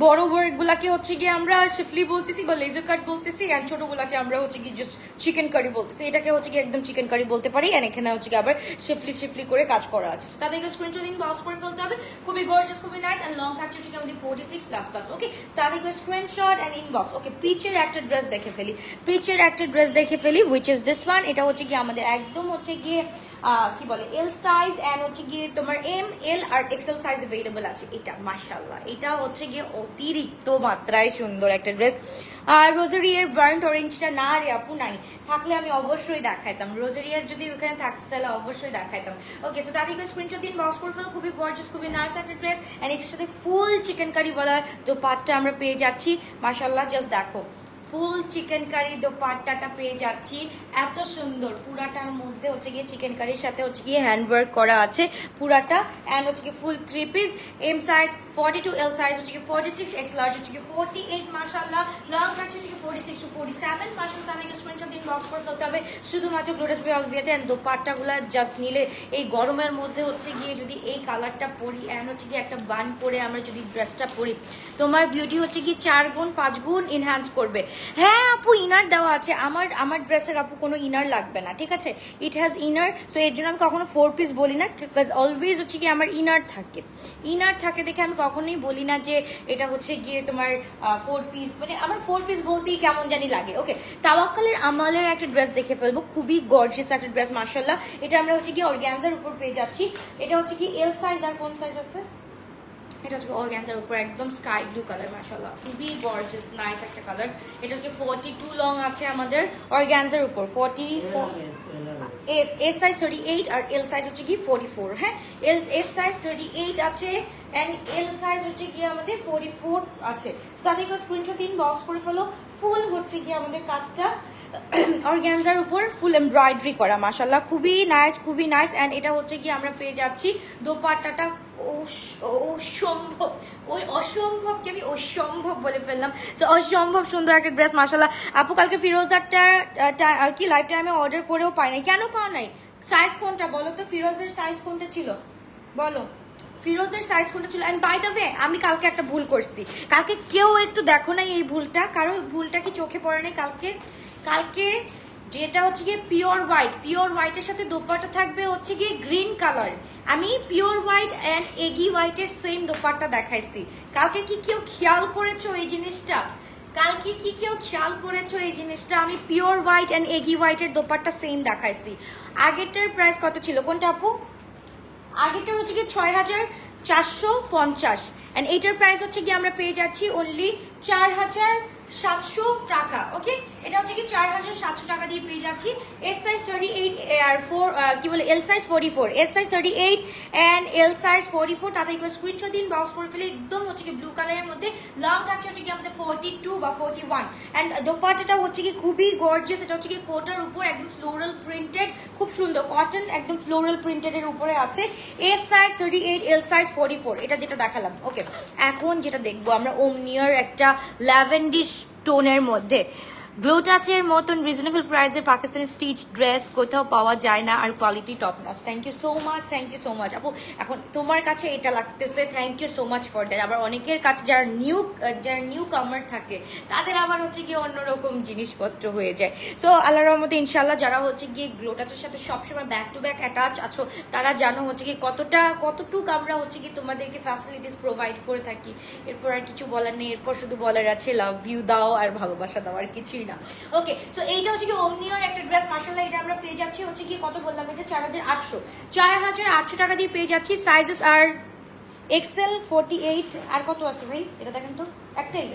বড় ওয়ার্ক গুলাকে হচ্ছে গিয়ে আমরা শিফলি বলতেছি বা লেজার কাট বলতেছি, আর ছোট গুলাকে আমরা হচ্ছে কি জাস্ট চিকেন কারি বলতেছি। এটাকে হচ্ছে কি একদম চিকেন কারি বলতে পারি। আর এখানে হচ্ছে কি আবার শিফলি করে কাজ করা আছে। তাদেরকে স্ক্রিনশট দিন, বক্স করে ফেলতে হবে। খুবই গর্জিয়াস, খুবই নাইস। এন্ড লং থাকছে হচ্ছে কি আমাদের 46++। ওকে, তাদেরকে স্ক্রিনশট এন্ড ইনবক্স। ওকে, পিচের একটা ড্রেস দেখে ফেলি, হুইচ ইজ দিস ওয়ান। এটা হচ্ছে কি আমাদের একদম হচ্ছে গিয়ে কি বলে এল সাইজ, এন্ড হচ্ছে গিয়ে তোমার এম, এল আর এক্সেল সাইজ अवेलेबल আছে। এটা মাশাআল্লাহ, এটা হচ্ছে গিয়ে অতিরিক্ত মাত্রায় সুন্দর একটা ড্রেস। আর রোজারিয়ার বার্ন্ট অরেঞ্জটা না রে আপু, নাই, থাকলে আমি অবশ্যই দেখাইতাম। রোজারিয়ার যদি ওখানে থাকতো তাহলে অবশ্যই দেখাইতাম। ওকে, সো তাদেরকে স্ক্রিনশট দিন, বক্স করে ফেলো। খুবই গর্জিয়াস, খুবই নাইস একটা ড্রেস। এন্ড এটার সাথে ফুল চিকেন কারি বলা দোপাট্টা আমরা পেয়ে যাচ্ছি। মাশাআল্লাহ, জাস্ট দেখো, ফুল চিকেন কারি দোপাট্টাটা পেয়ে যাচ্ছি। এত সুন্দর, পুরাটার মধ্যে হচ্ছে গিয়ে চিকেন কারির সাথে হচ্ছে গিয়ে হ্যান্ডওয়ার্ক করা আছে পুরাটা। এন্ড হচ্ছে গিয়ে full 3 piece, M size 42, L size হচ্ছে গিয়ে 46, এক্স লার্জ হচ্ছে গিয়ে 48। মাশাআল্লাহ, লং হচ্ছে গিয়ে 46 to 47। মাশাআল্লাহ, তাহলে স্ক্রিনশট দিন, বক্স করে ফেলতে হবে শুধুমাত্র গ্লোরাস বিয়াতে। এন্ড দোপাট্টাগুলা জাস্ট নিলে এই গরমের মধ্যে হচ্ছে গিয়ে যদি এই কালারটা পরি, এন্ড হচ্ছে গিয়ে একটা বান পরে আমরা যদি ড্রেসটা পরি, তোমার বিউটি হচ্ছে গিয়ে 4 গুণ 5 গুণ এনহ্যান্স করবে। হ্যাঁ আপু, ইনার দেওয়া আছে। আমার ড্রেসের আপু কোনো ইনার লাগবে না, ঠিক আছে? It has inner. সো এর জন্য আমি কখনো 4 পিস বলি না, বিকজ অলওয়েজ হচ্ছে কি আমার ইনার থাকে দেখে আমি কখনোই বলি না যে এটা হচ্ছে গিয়ে তোমার 4 পিস, মানে আমার 4 পিস বলতেই কেমন জানি লাগে। ওকে, তাওয়াক্কালের আমালের একটা ড্রেস দেখে ফেলবো। খুবই গর্জিয়াস একটা ড্রেস, মাশাআল্লাহ। এটা আমরা হচ্ছে কি অর্গানজার উপর পেয়ে যাচ্ছি। এটা হচ্ছে কি এল সাইজ, আর কোন সাইজ আছে? এটা হচ্ছে অর্গানজার উপর একদম স্কাই ব্লু কালার, মাশাআল্লাহ খুবই গর্জিয়াস নাইস একটা কালার। এটা হচ্ছে 42 লং আছে আমাদের অর্গানজার উপর। 44 এস সাইজ 38 আর এল সাইজ হচ্ছে কি 44। হ্যাঁ, এস সাইজ 38 আছে এন্ড এল সাইজ হচ্ছে কি আমাদের 44 আছে। তাদেরকে স্ক্রিনশট দিন, বক্স করে ফেলো। ফুল হচ্ছে কি আমাদের কাজটা অর্গানজার উপর ফুল এমব্রয়ডারি করা, মাশাআল্লাহ খুবই নাইস। এন্ড এটা হচ্ছে কি আমরা পেয়ে যাচ্ছি দোপাট্টাটা অসম্ভবকে আমি অসম্ভব বলে ফেললাম। অসম্ভব সুন্দর একটা ড্রেস, মাশাআল্লাহ। আপু কালকে ফিরোজারটা কি লাইভ টাইমে অর্ডার করেও পাই নাই, কেন পাও নাই? সাইজ কোনটা বলো তো? ফিরোজের সাইজ কোনটা ছিল বলো? ফিরোজের সাইজ কোনটা ছিল? এন্ড বাই দ্য ওয়ে, আমি কালকে একটা ভুল করছি। কালকে কেউ একটু দেখো না এই ভুলটা, কারো ভুলটা কি চোখে পড়ে নাই কালকে? কালকে যেটা হচ্ছে গিয়ে পিওর হোয়াইটের সাথে দোপাট্টা থাকবে হচ্ছে গিয়ে গ্রিন কালার। আমি পিওর হোয়াইট অ্যান্ড এগি হোয়াইটের সেম দোপাট্টা দেখাইছি। কালকে কি কেউ খেয়াল করেছো এই জিনিসটা? কালকে কি কেউ খেয়াল করেছো এই জিনিসটা? আমি পিওর হোয়াইট অ্যান্ড এগি হোয়াইটের দোপাট্টা সেম দেখাইছি। আগেরটার প্রাইস কত ছিল কোনটা আপু? আগেরটা হচ্ছে কি 6450 এন্ড এইটার প্রাইস হচ্ছে কি আমরা পেয়ে যাচ্ছি অনলি 4700 টাকা। ওকে, এটা হচ্ছে কি 4700 টাকা দিয়ে পেয়ে যাচ্ছি। এস সাইজ 38 আর 4 কি বলে L size 44, S size 38 and L size 44। তাতে একটু স্ক্রিনশট দিন, বক্স করে ফেলে। একদম হচ্ছে কি ব্লু কালারের মধ্যে, লং থাকছে হচ্ছে কি আমাদের 42 বা 41 এন্ড দোপাট্টাটা হচ্ছে কি খুবই গর্জিয়াস। এটা হচ্ছে কি কোটার উপর একদম ফ্লোরাল প্রিন্টেড, খুব সুন্দর কটন একদম ফ্লোরাল প্রিন্টেড এর উপরে আছে। এস সাইজ 38, এল সাইজ 44, এটা যেটা দেখালাম। ওকে, এখন যেটা দেখবো আমরা ওমনিয়ার একটা ল্যাভেন্ডিশ টোনের মধ্যে গ্লো টাচের মতন রিজনেবল প্রাইসের পাকিস্তানি স্টিচ ড্রেস কোথাও পাওয়া যায় না, আর quality top notch. Thank you so much, thank you so much আপু। এখন তোমার কাছে এটা লাগতেছে, thank you so much for that. আবার অনেকের কাছে যারা নিউ কামার থাকে তাদের আবার হচ্ছে গিয়ে অন্যরকম জিনিসপত্র হয়ে যায়। সো আল্লাহর রহমতে ইনশাল্লাহ যারা হচ্ছে গিয়ে গ্লো টাচের সাথে সবসময় ব্যাক টু ব্যাক অ্যাটাচ আছো তারা জানো হচ্ছে গিয়ে কতটুকু আমরা হচ্ছে কি তোমাদেরকে ফ্যাসিলিটিস প্রোভাইড করে থাকি। এরপর আর কিছু বলার নেই, এরপর শুধু বলার আছে লাভ ইউ দাও আর ভালোবাসা দাও, আর কিছুই না। ওকে, সো এইটা হচ্ছে কি ওমনিয়র একটা ড্রেস। মাশাআল্লাহ এটা আমরা পেয়ে যাচ্ছি হচ্ছে কি কত বললাম, এটা 4800 টাকা দিয়ে পেয়ে যাচ্ছি। সাইজেস আর এক্সেল 48 আর কত আছে ভাই এটা দেখেন তো, একটাই,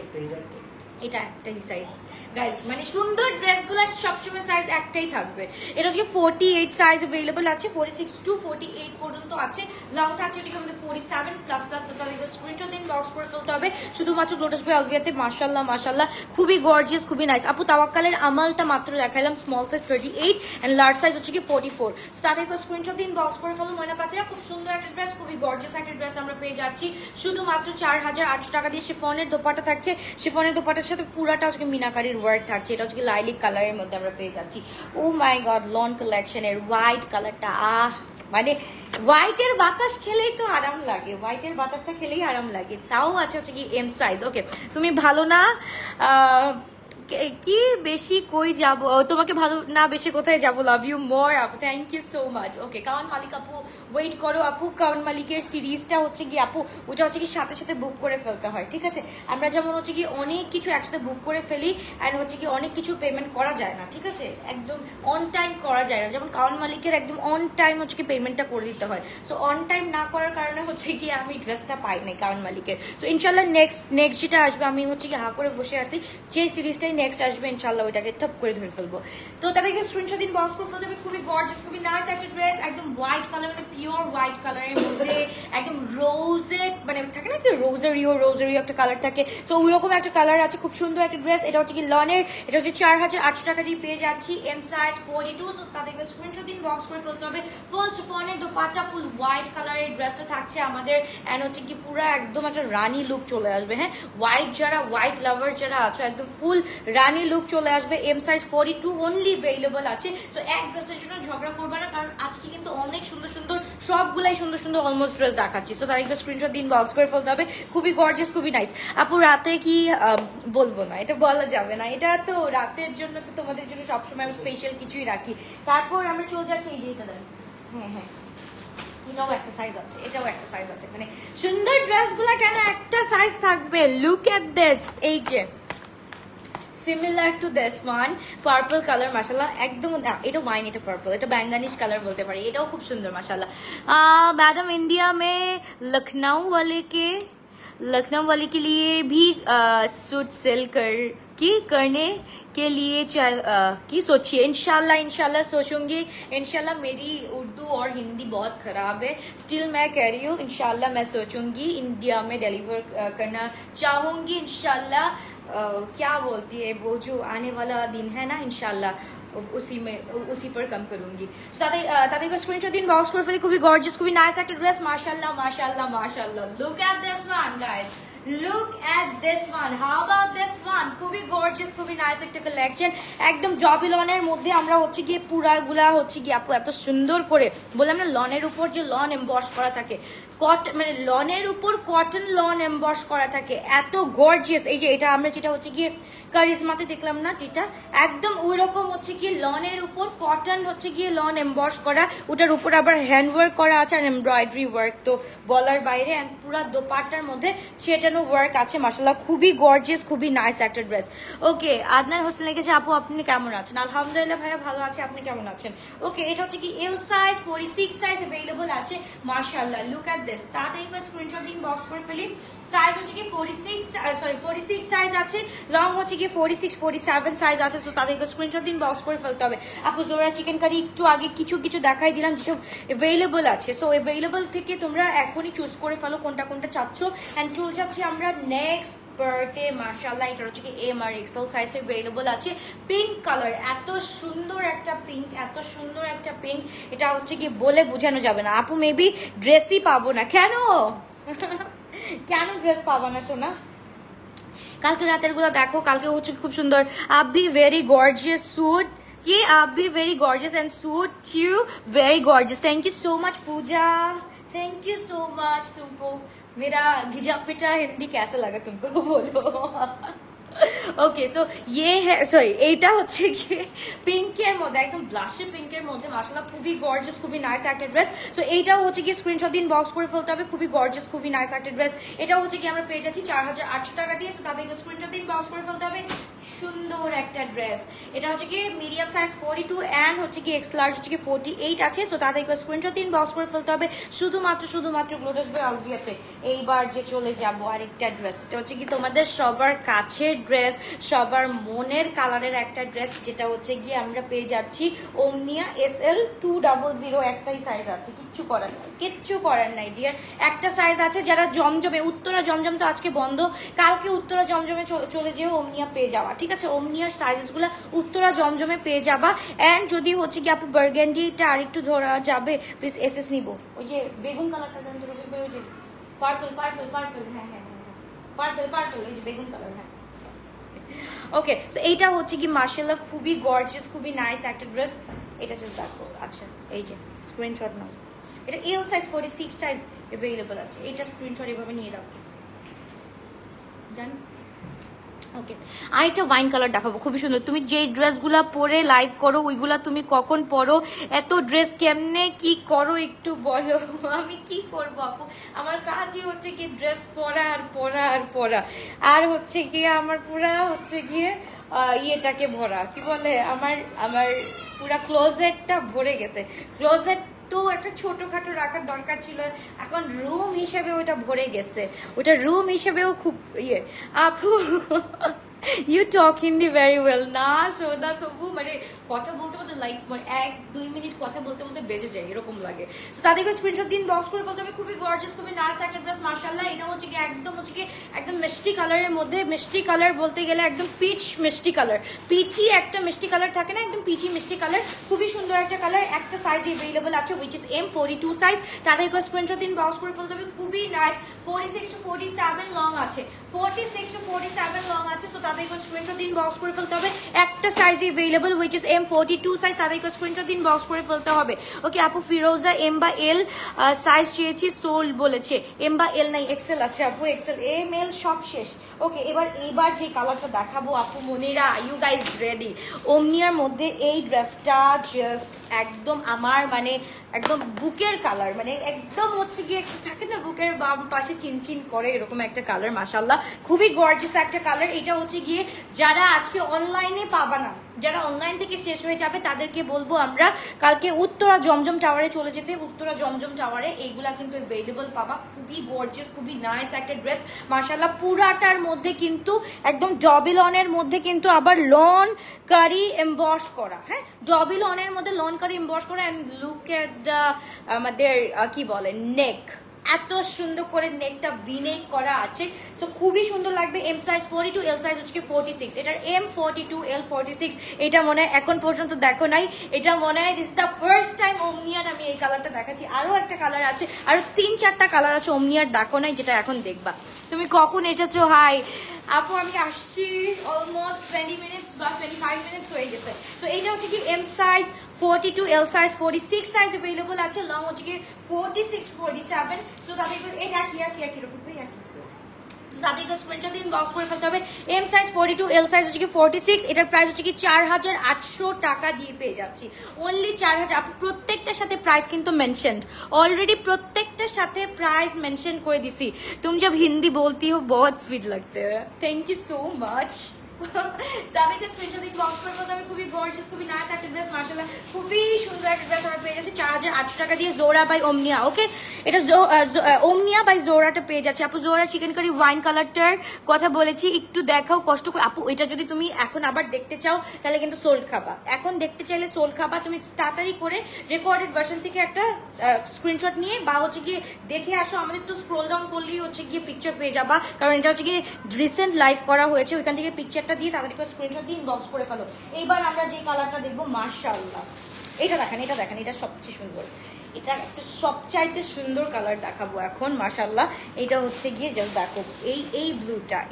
এটা একটাই সাইজ গাইস। মানে সুন্দর ড্রেসগুলোর সবসময় সাইজ একটাই থাকবে। এটা হচ্ছে 48 সাইজ अवेलेबल আছে, 46 টু 48 পর্যন্ত আছে। লং থাকছে হচ্ছে আমাদের 47 প্লাস প্লাস। তো তাহলে স্ক্রিনশট দিন, বক্স করে ফেলতে হবে শুধুমাত্র লোটাস বাই আলভিয়াতে। মাশাআল্লাহ মাশাআল্লাহ, খুবই গর্জিয়াস, খুবই নাইস। আপু তাওয়াক্কালের আমালটা মাত্র দেখাইলাম, small size 38 and large size হচ্ছে কি 44। তাদের স্ক্রিনশট দিন, বক্স করে ফেলো ময়না পাখিরা। খুব সুন্দর একটা ড্রেস, খুবই গর্জিয়াস একটা ড্রেস আমরা পেয়ে যাচ্ছি শুধুমাত্র 4800 টাকা দিয়ে। শিফনের দোপাট্টা থাকছে, শিফনের দোপাট্টার সাথে পুরাটা হচ্ছে মিনাকারির ওয়ার্ক থাকছে। এটা হচ্ছে লাইলিক কালারের মধ্যে আমরা পেয়ে যাচ্ছি। ও মাই গড, লন কালেকশনের হোয়াইট কালারটা, মানে হোয়াইটের বাতাস খেলেই তো আরাম লাগে, হোয়াইটের বাতাসটা খেলেই আরাম লাগে। তাও আছে হচ্ছে কি এম সাইজ। ওকে, তুমি ভালো না কি বেশি কই যাব, তোমাকে ভালো না বেশি কোথায় যাব, লাভ ইউ মোর আপু, thank you so much. Okay, Kawan Malik আপু ওয়েট করো আপু। কাওয়ান মালিকের সিরিজটা হচ্ছে কি আপু ওটা হচ্ছে কি সাথে সাথে বুক করে ফেলতে হয়, ঠিক আছে? আমরা যেমন হচ্ছে কি অনেক কিছু একসাথে বুক করে ফেলি অ্যান্ড হচ্ছে কি অনেক কিছু পেমেন্ট করা যায় না, ঠিক আছে? একদম অন টাইম করা যায় না। যেমন কাওয়ান মালিকের একদম অন টাইম হচ্ছে কি পেমেন্টটা করে দিতে হয়। সো অন টাইম না করার কারণে হচ্ছে কি আমি ড্রেসটা পাই নাই কাওয়ান মালিকের। সো ইনশাল্লাহ নেক্সট যেটা আসবে, আমি হচ্ছে কি হা করে বসে আছি, যে সিরিজটাই নেক্সট আসবে ইনশাআল্লাহ ওইটাকে থপ করে ধরে ফেলবো। তো তাদেরকে স্ক্রিনশট দিন, বক্স করে ফেলতে হবে। খুবই গর্জিয়াস, খুবই নাইস একটা ড্রেস, একদম হোয়াইট কালার, মানে পিওর হোয়াইট কালারের মধ্যে একদম রোজে, মানে থাকে না কি রোজারিও একটা কালার থাকে, তো ওইরকম একটা কালার আছে। খুব সুন্দর একটা ড্রেস। এটা হচ্ছে কি লনের, এটা হচ্ছে 4800 টাকা দিয়ে পেয়ে যাচ্ছি। M size 42। সো তাদেরকে স্ক্রিনশট দিন, বক্স করে ফেলতে হবে। ফুল শিফনের দোপাট্টা, ফুল হোয়াইট কালারের ড্রেসটা থাকছে আমাদের এন্ড হচ্ছে কি পুরো একদম একটা রানী লুক চলে আসবে। হ্যাঁ, হোয়াইট লাভার যারা আছো একদম ফুল রানী লুক চলে আসবে। এম সাইজ 42 অনলি अवेलेबल আছে। সো এক ড্রেসের জন্য ঝগড়া করবে না, কারণ আজকে কিন্তু অনেক সুন্দর সুন্দর সবগুলাই সুন্দর সুন্দর অলমোস্ট ড্রেস দেখাচ্ছি। সো তার একটা স্ক্রিনশট দিন, বক্স করে ফেলতে হবে। খুবই গর্জিয়াস, খুবই নাইস। আপু রাতে কি বলবো না, এটা বলা যাবে না, এটা তো রাতের জন্য তো তোমাদের জন্য সবসময় আমি স্পেশাল কিছুই রাখি। তারপর আমরা চলে যাচ্ছি এই যে এটা দেন, হ্যাঁ এটাও একটা সাইজ আছে, এটাও একটা সাইজ আছে। মানে সুন্দর ড্রেসগুলো কেন একটা সাইজ থাকবে? লুক এট দিস, এই যে similar to this one, purple colour মাশাআল্লাহ, একদম এটা ওয়াইন, এটা পার্পল, এটা बैंगनिश কালার বলতে পারি। এটাও খুব সুন্দর মাশাআল্লাহ। मैडम इंडिया में लखनऊ वाले के लिए भी सूट सेल करने के लिए की सोचिए। इंशाल्लाह सोचूंगी। इंशाल्लाह मेरी उर्दू और हिंदी बहुत खराब है, स्टिल मैं कह रही हूँ इंशाल्लाह मैं सोचूंगी, इंडिया में डिलीवर करना चाहूंगी इंशाल्लाह। क्या बोलती है वो जो आने वाला दिन है ना, इंशाल्लाह उसी पर कम करूंगी। ताते को स्क्रीनशॉट दिन, बॉक्स করে ফেলি। খুবই গর্জিয়াস, খুবই নাইস একটা ড্রেস। মাশাআল্লাহ মাশাআল্লাহ মাশাআল্লাহ, look at this one guys, look at this one, how about this one? খুবই গর্জিয়াস, খুবই নাইস একটা কালেকশন। একদম জবি লনের মধ্যে আমরা হচ্ছে গিয়ে পুরাগুলা হচ্ছে গিয়ে আপু এত সুন্দর করে বললাম না, লনের উপর যে লন এমবস করা থাকে, মানে লনের উপর কটন লন এমবস করা থাকে, এত গর্জিয়াস। এই যে এটা আমরা যেটা হচ্ছে গিয়ে কারিজমাতে দেখলাম না, যেটা একদম ওই রকম হচ্ছে গিয়ে লনের উপর কটন হচ্ছে গিয়ে লন এমবস করা, ওটার উপর আবার হ্যান্ড ওয়ার্ক করা আছে আর এমব্রয়ডারি ওয়ার্ক তো বলার বাইরে। এন্ড পুরো দোপাট্টার মধ্যে ছেটানো ওয়ার্ক আছে, মাশাআল্লাহ খুবই গর্জিয়াস, খুবই নাইস একটা ড্রেস। ওকে, আদনান হোসেন লিখেছে আপু আপনি কেমন আছেন? আলহামদুলিল্লাহ ভাইয়া ভালো আছে, আপনি কেমন আছেন? ওকে, এটা হচ্ছে কি এল সাইজ 46 সাইজ अवेलेबल আছে, মাশাআল্লাহ লুক এট দিস। তাড়াতাড়ি করে স্ক্রিনশট দিন, বক্স করে ফেলি। সাইজ হচ্ছে কি 46 সাইজ আছে, লং হচ্ছে কি 46 47 সাইজ আছে, তো তাদেরকে স্ক্রিনশট দিন, বক্স করে ফেলতে হবে। আপু জোড়া চিকেন কারি একটু আগে কিছু দেখাই দিলাম যেসব अवेलेबल আছে, সো अवेलेबल থেকে তোমরা এখনই চুজ করে ফেলো কোনটা কোনটা চাচ্ছ। এন্ড চলে যাচ্ছি আমরা নেক্সট বার্থডে, মাশাআল্লাহ এটা হচ্ছে কি এম আর এক্সেল সাইজে अवेलेबल আছে, পিঙ্ক কালার, এত সুন্দর একটা পিঙ্ক, এত সুন্দর একটা পিঙ্ক, এটা হচ্ছে কি বলে বোঝানো যাবে না। আপু মেবি ড্রেসই পাবো না, কেন কেন ড্রেস পাবো না সোনা? কালকে রাতের গুলো দেখো, কালকে হচ্ছে খুব সুন্দর। আপ ভি ভেরি গর্জিয়াস सूट, ये आप भी very gorgeous and suit you very gorgeous. Thank you so much Puja, thank you so much. तुमको मेरा घिजा पिटा हिंदी कैसा लगा तुमको बोलो? ওকে, সো ইয়ে সরি এইটা হচ্ছে কি পিঙ্কের মধ্যে, একদম ব্লাশি পিঙ্কের মধ্যে, মাশাআল্লাহ খুবই গর্জিয়াস, খুবই নাইস একটা ড্রেস। সো এইটাও হচ্ছে কি স্ক্রিনশট দিন, বক্স করে ফেলতে হবে, খুবই গর্জিয়াস, খুবই নাইস একটা ড্রেস। এটাও হচ্ছে কি আমরা পেয়ে যাচ্ছি 4800 টাকা দিয়ে, সো তাদেরকে স্ক্রিনশট দিন, বক্স করে ফেলতে হবে। সুন্দর একটা ড্রেস, এটা হচ্ছে কি মিডিয়াম সাইজ 42 এন্ড হচ্ছে কি এক্স লার্জ হচ্ছে কি 48 আছে, সো তাদেরকে স্ক্রিনশট দিন, বক্স করে ফেলতে হবে। শুধুমাত্র গ্লোটাস বাই আলভিয়াতে এইবার যে চলে যাব আরেকটা ড্রেস, এটা হচ্ছে কি তোমাদের সবার কাছের ড্রেস, সবার মনের কালারের একটা ড্রেস, যেটা হচ্ছে গিয়ে আমরা পেয়ে যাচ্ছি ওমনিয়া SL 200, একটাই সাইজ আছে, কিচ্ছু করার নাই ডিয়ার, একটা সাইজ আছে। যারা জমজমে, উত্তরা জমজম তো আজকে বন্ধ, কালকে উত্তরা জমজমে চলে যেও ওমনিয়া পেয়ে যাওয়া, ঠিক আছে? ওমনিয়ার সাইজগুলো উত্তরা জমজমে পেয়ে যাবা। এন্ড যদি হচ্ছে কি আপু বার্গেন্ডিটা আরেকটু ধরা যাবে প্লিজ, SS নিব, ওই যে বেগুন কালারটা ওই যে পার্পল, হ্যাঁ পার্পল, এই যে বেগুন কালার, হ্যাঁ ওকে। সো এইটা হচ্ছে কি মাশাআল্লাহ খুবই গর্জিয়াস, খুবই নাইস একটা ড্রেস। এটা জাস্ট দেখো, আচ্ছা এই যে স্ক্রিনশট নাও, এটা এল সাইজ 46 সাইজ अवेलेबल আছে, এটা স্ক্রিনশট এভাবে নিয়ে রাখো, জান। ওকে, আরেকটা ওয়াইন কালার দেখাবো, খুবই সুন্দর। তুমি যে ড্রেসগুলা পরে লাইভ করো ওইগুলা তুমি কখন পরো? এত ড্রেস কেমনে কি করো একটু বলো। আমি কি করবো আপু, আমার কাজই হচ্ছে কি ড্রেস পরা আর পরা আর পরা, আর হচ্ছে গিয়ে আমার পুরা হচ্ছে গিয়ে ইয়েটাকে ভরা, কি বলে, আমার পুরা ক্লোজেটটা ভরে গেছে। ক্লোজেট তো একটা ছোটখাটো রাখার দরকার ছিল, এখন রুম হিসেবে ওটা ভরে গেছে, ওটা রুম হিসেবেও খুব ইয়ে। আপু you talk Hindi very well না সোনা, তবু মানে কথা বলতে বলতে লাইক মানে 1-2 মিনিট কথা বলতে বলতে বেজে যায় এরকম লাগে। তো তাদেরকে স্ক্রিনশট দিন, বক্স করে বলতে হবে। খুবই গর্জিয়াস, খুবই নাইস একটা ড্রেস, মাশাআল্লাহ। এটা হচ্ছে কি একদম মিষ্টি কালারের মধ্যে, মিষ্টি কালার বলতে গেলে একদম পিচ মিষ্টি কালার, পিচি একটা মিষ্টি কালার থাকে না, একদম পিচি মিষ্টি কালার, খুবই সুন্দর একটা কালার। একটা সাইজ अवेलेबल আছে which is M42 সাইজ, তাদেরকে স্ক্রিনশট দিন, বক্স করে ফেলতে হবে। খুবই নাইস, 46 to 47 লং আছে, 46 to 47 লং আছে, তো তাদেরকে স্ক্রিনশট দিন, বক্স করে ফেলতে হবে। একটা size available which is M42 size, তাদেরকে স্ক্রিনশট দিন, বক্স করে ফেলতে হবে। ওকে আপু ফিরোজা M বা L সাইজ চেয়েছি, সোল বলেছে। M বা L নাই, XL আছে আপু, XL M L সব শেষ। ওকে, এবার যে কালারটা দেখাবো আপু মনিরা, ইউ গাইজ রেডি? ওমনিয়ার মধ্যে এই ড্রেসটা জাস্ট একদম আমার মানে একদম বুকের কালার, মানে একদম হচ্ছে গিয়ে থাকে না বুকের বাম পাশে চিনচিন করে এরকম একটা কালার, মাশাআল্লাহ খুবই গর্জিয়াস একটা কালার। এটা হচ্ছে গিয়ে যারা আজকে অনলাইনে পাবা না, যারা অনলাইন থেকে শেষ হয়ে যাবে তাদেরকে বলবো আমরা কালকে উত্তরা জমজম টাওয়ারে চলে যেতে। উত্তরা জমজম টাওয়ারে এইগুলা কিন্তু अवेलेबल পাবা। খুবই গর্জিয়াস, খুবই নাইস একটা ড্রেস, মাশাআল্লাহ। পুরাটার মধ্যে কিন্তু একদম ডবল অনের মধ্যে কিন্তু আবার লন কারি এমবস করা, হ্যাঁ ডবল অনের মধ্যে লন কারি এমবস করা। এন্ড লুক এট দ্য আমাদের কি বলে নেক, এত সুন্দর করে নেকটা ভিনেক করা আছে, সো খুবই সুন্দর লাগবে। এম সাইজ 42, এল সাইজ হচ্ছে 46, এটার এম 42, এল 46। এটা মনে হয় এখন পর্যন্ত দেখো নাই, এটা মনে হয় দিস দ্য ফার্স্ট টাইম ওমনিয়ার আমি এই কালারটা দেখাচ্ছি। আরো একটা কালার আছে, আরো 3-4টা কালার আছে ওমনিয়ার, দেখো নাই যেটা এখন দেখবা। তুমি কখন এসেছো? হাই আপু, আমি আসছি অলমোস্ট 20 মিনিটস বা 25 মিনিটস হয়ে গেছে। তো এইটা হচ্ছে কি M size 42, L size 46 size available আছে, লং হচ্ছে কি 46, 47। সো তাদের এটা কি রফিক ভাই তাদেরকে স্ক্রিনশট দিন, বক্স করে ফেলতে হবে। এম সাইজ 42, এল সাইজ হচ্ছে কি 46, এটার প্রাইস হচ্ছে কি 4800 টাকা দিয়ে পেয়ে যাচ্ছি, অনলি 4000। আপু প্রত্যেকটার সাথে প্রাইস কিন্তু মেনশনড অলরেডি, প্রত্যেকটার সাথে প্রাইস মেনশন করে দিছি। तुम जब हिंदी बोलती हो बहुत स्वीट लगते हैं, थैंक यू सो मच। তাদেরকে স্ক্রিনশট দিন, বক্স করে ফেলতে হবে। খুবই গর্জিয়াস, খুবই নাইস একটা ড্রেস, মাশাআল্লাহ খুবই সুন্দর একটা ড্রেস আমরা পেয়ে যাচ্ছি 4800 টাকা দিয়ে। জোরা বাই ওমনিয়া, ওকে এটা ওমনিয়া বাই জোরাটা পেয়ে যাচ্ছে। আপু জোরা চিকেন কারি ওয়াইন কালারটার কথা বলেছি, একটু দেখাও কষ্ট করে। আপু এটা যদি তুমি এখন আবার দেখতে চাও তাহলে কিন্তু সোল্ড খাবা, এখন দেখতে চাইলে সোল্ড খাবা। তুমি তাড়াতাড়ি করে রেকর্ডেড ভার্সন থেকে একটা স্ক্রিনশট নিয়ে বা হচ্ছে গিয়ে দেখে আসো, আমাদের তো স্ক্রোল ডাউন করলেই হচ্ছে গিয়ে পিকচার পেয়ে যাবা, কারণ এটা হচ্ছে গিয়ে রিসেন্ট লাইভ করা হয়েছে, ওইখান থেকে পিকচারটা দিয়ে তাদেরকে স্ক্রিনশট দিয়ে ইনবক্স করে ফেলো। এইবার আমরা যে কালারটা দেখবো, মাশাআল্লাহ এটা দেখেন, এটা দেখেন, এটা সবচেয়ে সুন্দর, এটা একটা সবচাইতে সুন্দর কালার দেখাবো এখন, মাশাআল্লাহ। এটা হচ্ছে গিয়ে জাস্ট দেখো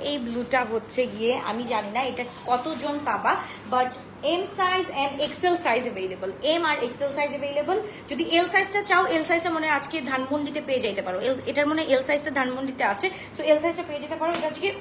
এই ব্লুটা হচ্ছে গিয়ে, আমি জানি না এটা কতজন পাবা, but M size and XL size available, M আর এক্সেল সাইজ अवेलेबल। যদি এল সাইজটা চাও, এল সাইজটা মনে হয় আজকে ধানমন্ডিতে পেয়ে যেতে পারো, এটার মনে এল সাইজটা ধানমন্ডিতে আছে, সো এল সাইজটা পেয়ে যেতে পারো। এটা হচ্ছে কি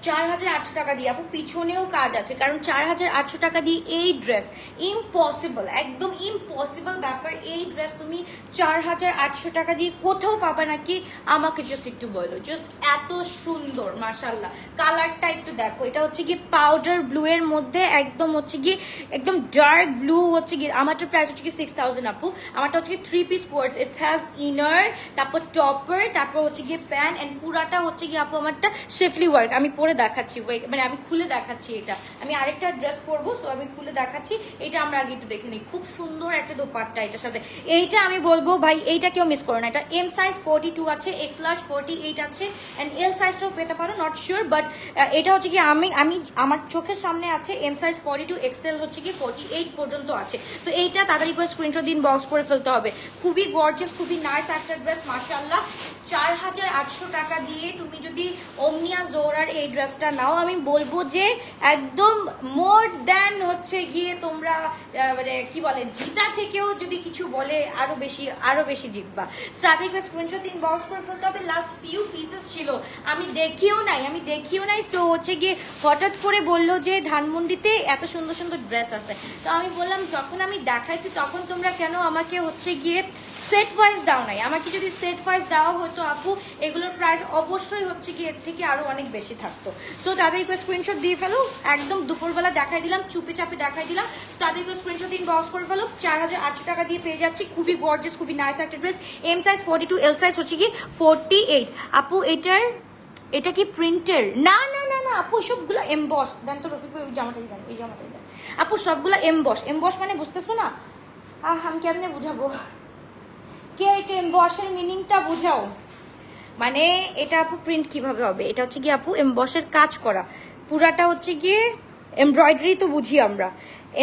4800 টাকা দিয়ে। আপু পিছনেও কাজ আছে, কারণ 4800 টাকা দিয়ে এই ড্রেস ইম্পসিবল, একদম ইম্পসিবল ব্যাপার। এই ড্রেস তুমি 4800 টাকা দিয়ে কোথাও পাবা নাকি? আমাকে জাস্ট একটু বলো, জাস্ট এত সুন্দর মাশাআল্লাহ। কালারটা একটু দেখো, এটা হচ্ছে কি পাউডার ব্লু এর মধ্যে একদম হচ্ছে কি একদম ডার্ক ব্লু হচ্ছে কি। আমারটা প্রাইস হচ্ছে কি 6000 আপু, আমারটা হচ্ছে কি 3 piece quartz, it has inner, তারপর টপার, তারপর হচ্ছে কি প্যান্ট, এন্ড পুরাটা হচ্ছে কি আপু আমারটা শেফলি ওয়ার্ক। আমি পরে দেখাচ্ছি, মানে আমি খুলে দেখাচ্ছি, এটা আমি আরেকটা ড্রেস পরবো, সো আমি খুলে দেখাচ্ছি। এটা আমরা আগে একটু দেখে নিই, খুব সুন্দর একটা দোপাট্টা এটার সাথে। এইটা আমি বলবো ভাই, এইটা কেউ মিস করো না। এটা এম সাইজ 42 আছে, এক্স লার্জ 48 আছে, এন্ড এল সাইজটাও পেতে পারো, নট শিওর, বাট এটা হচ্ছে কি আমি আমার চোখের সামনে আছে এম সাইজ 42, এক্সেল হচ্ছে কি 48 পর্যন্ত আছে। সো এইটা তাড়াতাড়ি করে স্ক্রিনশট দিন, বক্স করে ফেলতে হবে। খুবই গর্জিয়াস, খুবই নাইস একটা ড্রেস, মাশাআল্লাহ। 4800 টাকা দিয়ে তুমি যদি ওমনিয়া জোরার এই ড্রেসটা নাও, আমি বলবো যে একদম মোর দ্যান হচ্ছে গিয়ে তোমরা মানে কি বলে জিতা থেকেও যদি কিছু বলে আরো বেশি জিতবা। তাদেরকে স্ক্রিনশট দিন, বক্স করে ফেলতে হবে। লাস্ট ফিউ পিসেস ছিল, আমি দেখিও নাই, সো হচ্ছে গিয়ে হঠাৎ করে বললো যে ধানমন্ডিতে এত সুন্দর সুন্দর ড্রেস আছে, তো আমি বললাম যখন আমি দেখাইছি তখন তোমরা কেন আমাকে হচ্ছে গিয়ে সেট ওয়াইজ দাও নাই। আমাকে যদি সেট ওয়াইজ দেওয়া হতো আপু, এগুলোর প্রাইস অবশ্যই হচ্ছে কি এর থেকে আরো অনেক বেশি থাকতো। সো তাদেরকে স্ক্রিনশট দিয়ে ফেলো, একদম দুপুরবেলা দেখাই দিলাম, চুপি চাপে দেখাই দিলাম। তাদেরকে স্ক্রিনশট দিন, বক্স করে ফেলো। 4800 টাকা দিয়ে পেয়ে যাচ্ছি, খুবই গর্জিয়াস, খুবই নাইস একটা dress. M size 42, L size হচ্ছে কি 48। আপু এটা কি প্রিন্টের? না আপু, সবগুলো এমবস দেন তো রফিক ভাই, ওই জামাটাই দেন আপু, সবগুলো এমবস মানে বুঝতেছো না? আমি কেমনে বুঝাবো, কে এটা এমবসের মিনিংটা বুঝাও। মানে এটা আপু প্রিন্ট কিভাবে হবে, এটা হচ্ছে কি আপু এমবসের কাজ করা, পুরাটা হচ্ছে গিয়ে এমব্রয়ডারি তো বুঝি আমরা,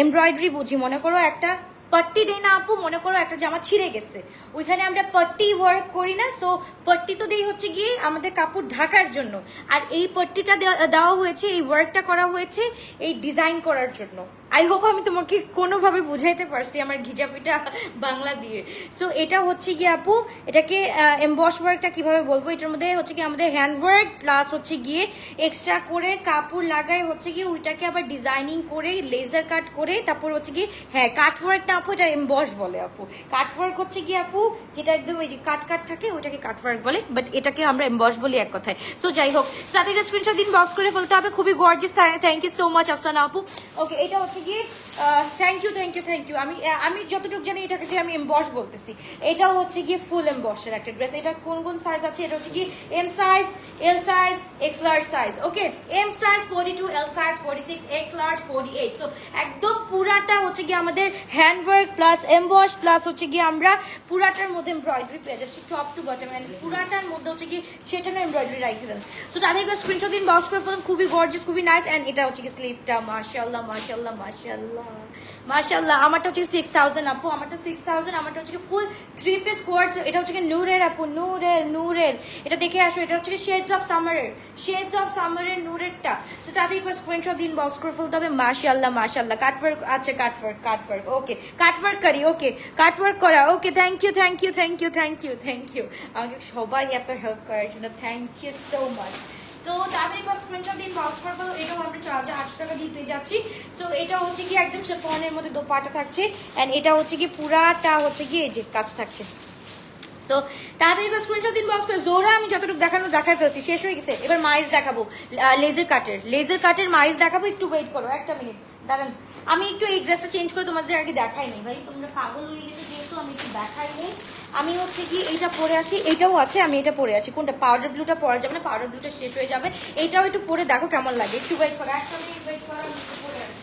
এমব্রয়ডারি বুঝি। মনে করো একটা পট্টি দেই না আপু, মনে করো একটা জামা ছিঁড়ে গেছে, ওইখানে আমরা পট্টি ওয়ার্ক করি না, সো পট্টি তো দেই হচ্ছে গিয়ে আমাদের কাপড় ঢাকার জন্য, আর এই পট্টিটা দেওয়া হয়েছে, এই ওয়ার্কটা করা হয়েছে এই ডিজাইন করার জন্য। আই হোপ আমি তোমাকে কোনোভাবে বুঝাইতে পারছি আমার ঘিজাপিটা বাংলা দিয়ে। সো এটা হচ্ছে গিয়ে আপু, এটাকে এমবস ওয়ার্কটা কিভাবে বলবো, এটার মধ্যে হচ্ছে কি আমাদের হ্যান্ড ওয়ার্ক প্লাস হচ্ছে গিয়ে এক্সট্রা করে কাপড় লাগাই হচ্ছে গিয়ে ওইটাকে আবার ডিজাইনিং করে লেজার কাট করে, তারপর হচ্ছে গিয়ে হ্যাঁ কাট ওয়ার্কটা আপু এটা এমবস বলে আপু। কাট ওয়ার্ক হচ্ছে গিয়ে আপু যেটা একদম ওই যে কাট থাকে ওইটাকে কাট ওয়ার্ক বলে, বাট এটাকে আমরা এমবস বলি এক কথায়। সো যাই হোক, তাদেরকে স্ক্রিনশট দিন, বক্স করে ফেলতে হবে। খুবই gorgeous, thank you so much Afsana আপু। ওকে, এটা হচ্ছে হচ্ছে কি থ্যাংক ইউ আমি যতটুকু জানি এটাকে যে আমি এমবস বলতেছি, এটাও হচ্ছে কি ফুল এমবসের একটা ড্রেস। এটা কোন কোন সাইজ আছে? এটা হচ্ছে কি M size, L size, X large size. Okay, M size 42, L size 46, X large 48। So একদম পুরাটা হচ্ছে কি আমাদের হ্যান্ডওয়ার্ক প্লাস এমবস প্লাস হচ্ছে কি আমরা পুরাটার মধ্যে এমব্রয়ডারি পেয়ে যাচ্ছি টপ টু বটম, এন্ড পুরাটার মধ্যে হচ্ছে কি সেটা না এমব্রয়ডারি রাখতে দেন। সো তাদের স্ক্রিনশট দিন, বক্স করে ফেলুন। খুবই গর্জিয়াস, খুবই নাইস। এন্ড এটা হচ্ছে কি স্লিভটা, মাশাআল্লাহ মাশাআল্লাহ মাশাআল্লাহ মাশাআল্লাহ। আমারটা হচ্ছে 6000 আপু, আমারটা 6000। আমারটা হচ্ছে কি ফুল 3 পিস কোয়ার্টস। এটা হচ্ছে কি নূরের আপু, নূরের। এটা দেখে আসো, এটা হচ্ছে কি শেডস অফ সামারের নূরেরটা। সো তাদের স্ক্রিনশট দিন, বক্স করে ফেলতে হবে। মাশাআল্লাহ মাশাআল্লাহ। কাটওয়ার্ক আছে, কাটওয়ার্ক ওকে, কাটওয়ার্ক করি, ওকে কাটওয়ার্ক করা, ওকে। থ্যাংক ইউ আমাকে সবাই এত হেল্প করার জন্য, থ্যাংক ইউ সো মাচ। তো তাদের স্ক্রিনশট দিন, বক্স করে ফেলো। এটাও আমরা 4800 টাকা দিয়ে পেয়ে যাচ্ছি। সো এটা হচ্ছে কি একদম শিফনের মধ্যে দোপাট্টা থাকছে, এন্ড এটা হচ্ছে কি পুরাটা হচ্ছে কি এই যে কাজ থাকছে। তো তাড়াতাড়ি স্ক্রিনশট দিন, বক্স করে। জোরা আমি যতটুকু দেখাই ফেলছি, শেষ হয়ে গেছে। এবার মাইজ দেখাবো, লেজার কাটের মাইজ দেখাবো। একটু ওয়েট করো, একটা মিনিট দাঁড়ান। আমি একটু এই ড্রেসটা চেঞ্জ করে তোমাদের আগে দেখাই নেই ভাই, তোমরা পাগল হয়ে গেছে যেহেতু আমি একটু দেখাই নেই। আমি হচ্ছে কি এইটা পরে আসি, এটাও আছে, আমি এটা পরে আসি। কোনটা? পাউডার ব্লুটা পরা যাবে না, পাউডার ব্লুটা শেষ হয়ে যাবে। এটাও একটু পরে দেখো কেমন লাগে। একটু ওয়েট করো, একটা মিনিট ওয়েট করো, আমি একটু পরে আসি।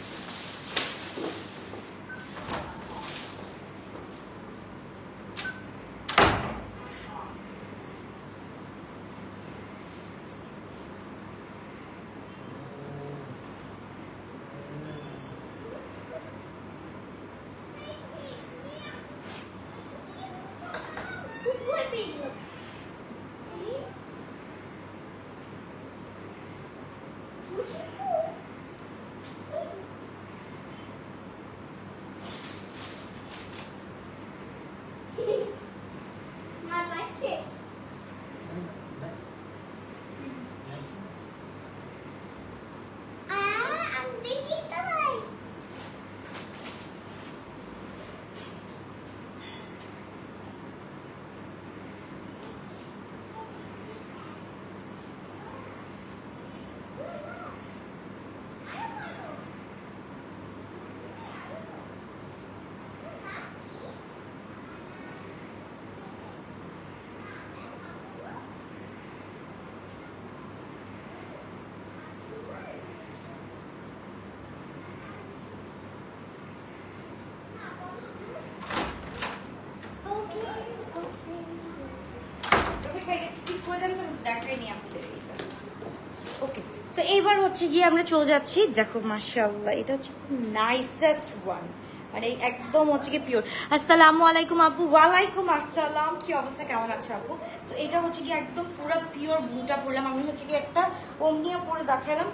ওকে, সো এইবার হচ্ছে গিয়ে আমরা চলে যাচ্ছি। দেখো মাশাআল্লাহ, এটা হচ্ছে নাইসেস্ট ওয়ান, মানে একদম হচ্ছে কি পিওর। আসসালামু আলাইকুম আপু। ওয়ালাইকুম আসসালাম, কি অবস্থা, কেমন আছে আপু? সো এটা হচ্ছে কি একদম পুরো পিওর ব্লুটা পরলাম। আমি হচ্ছে কি একটা ওমনিয়া পরে দেখালাম,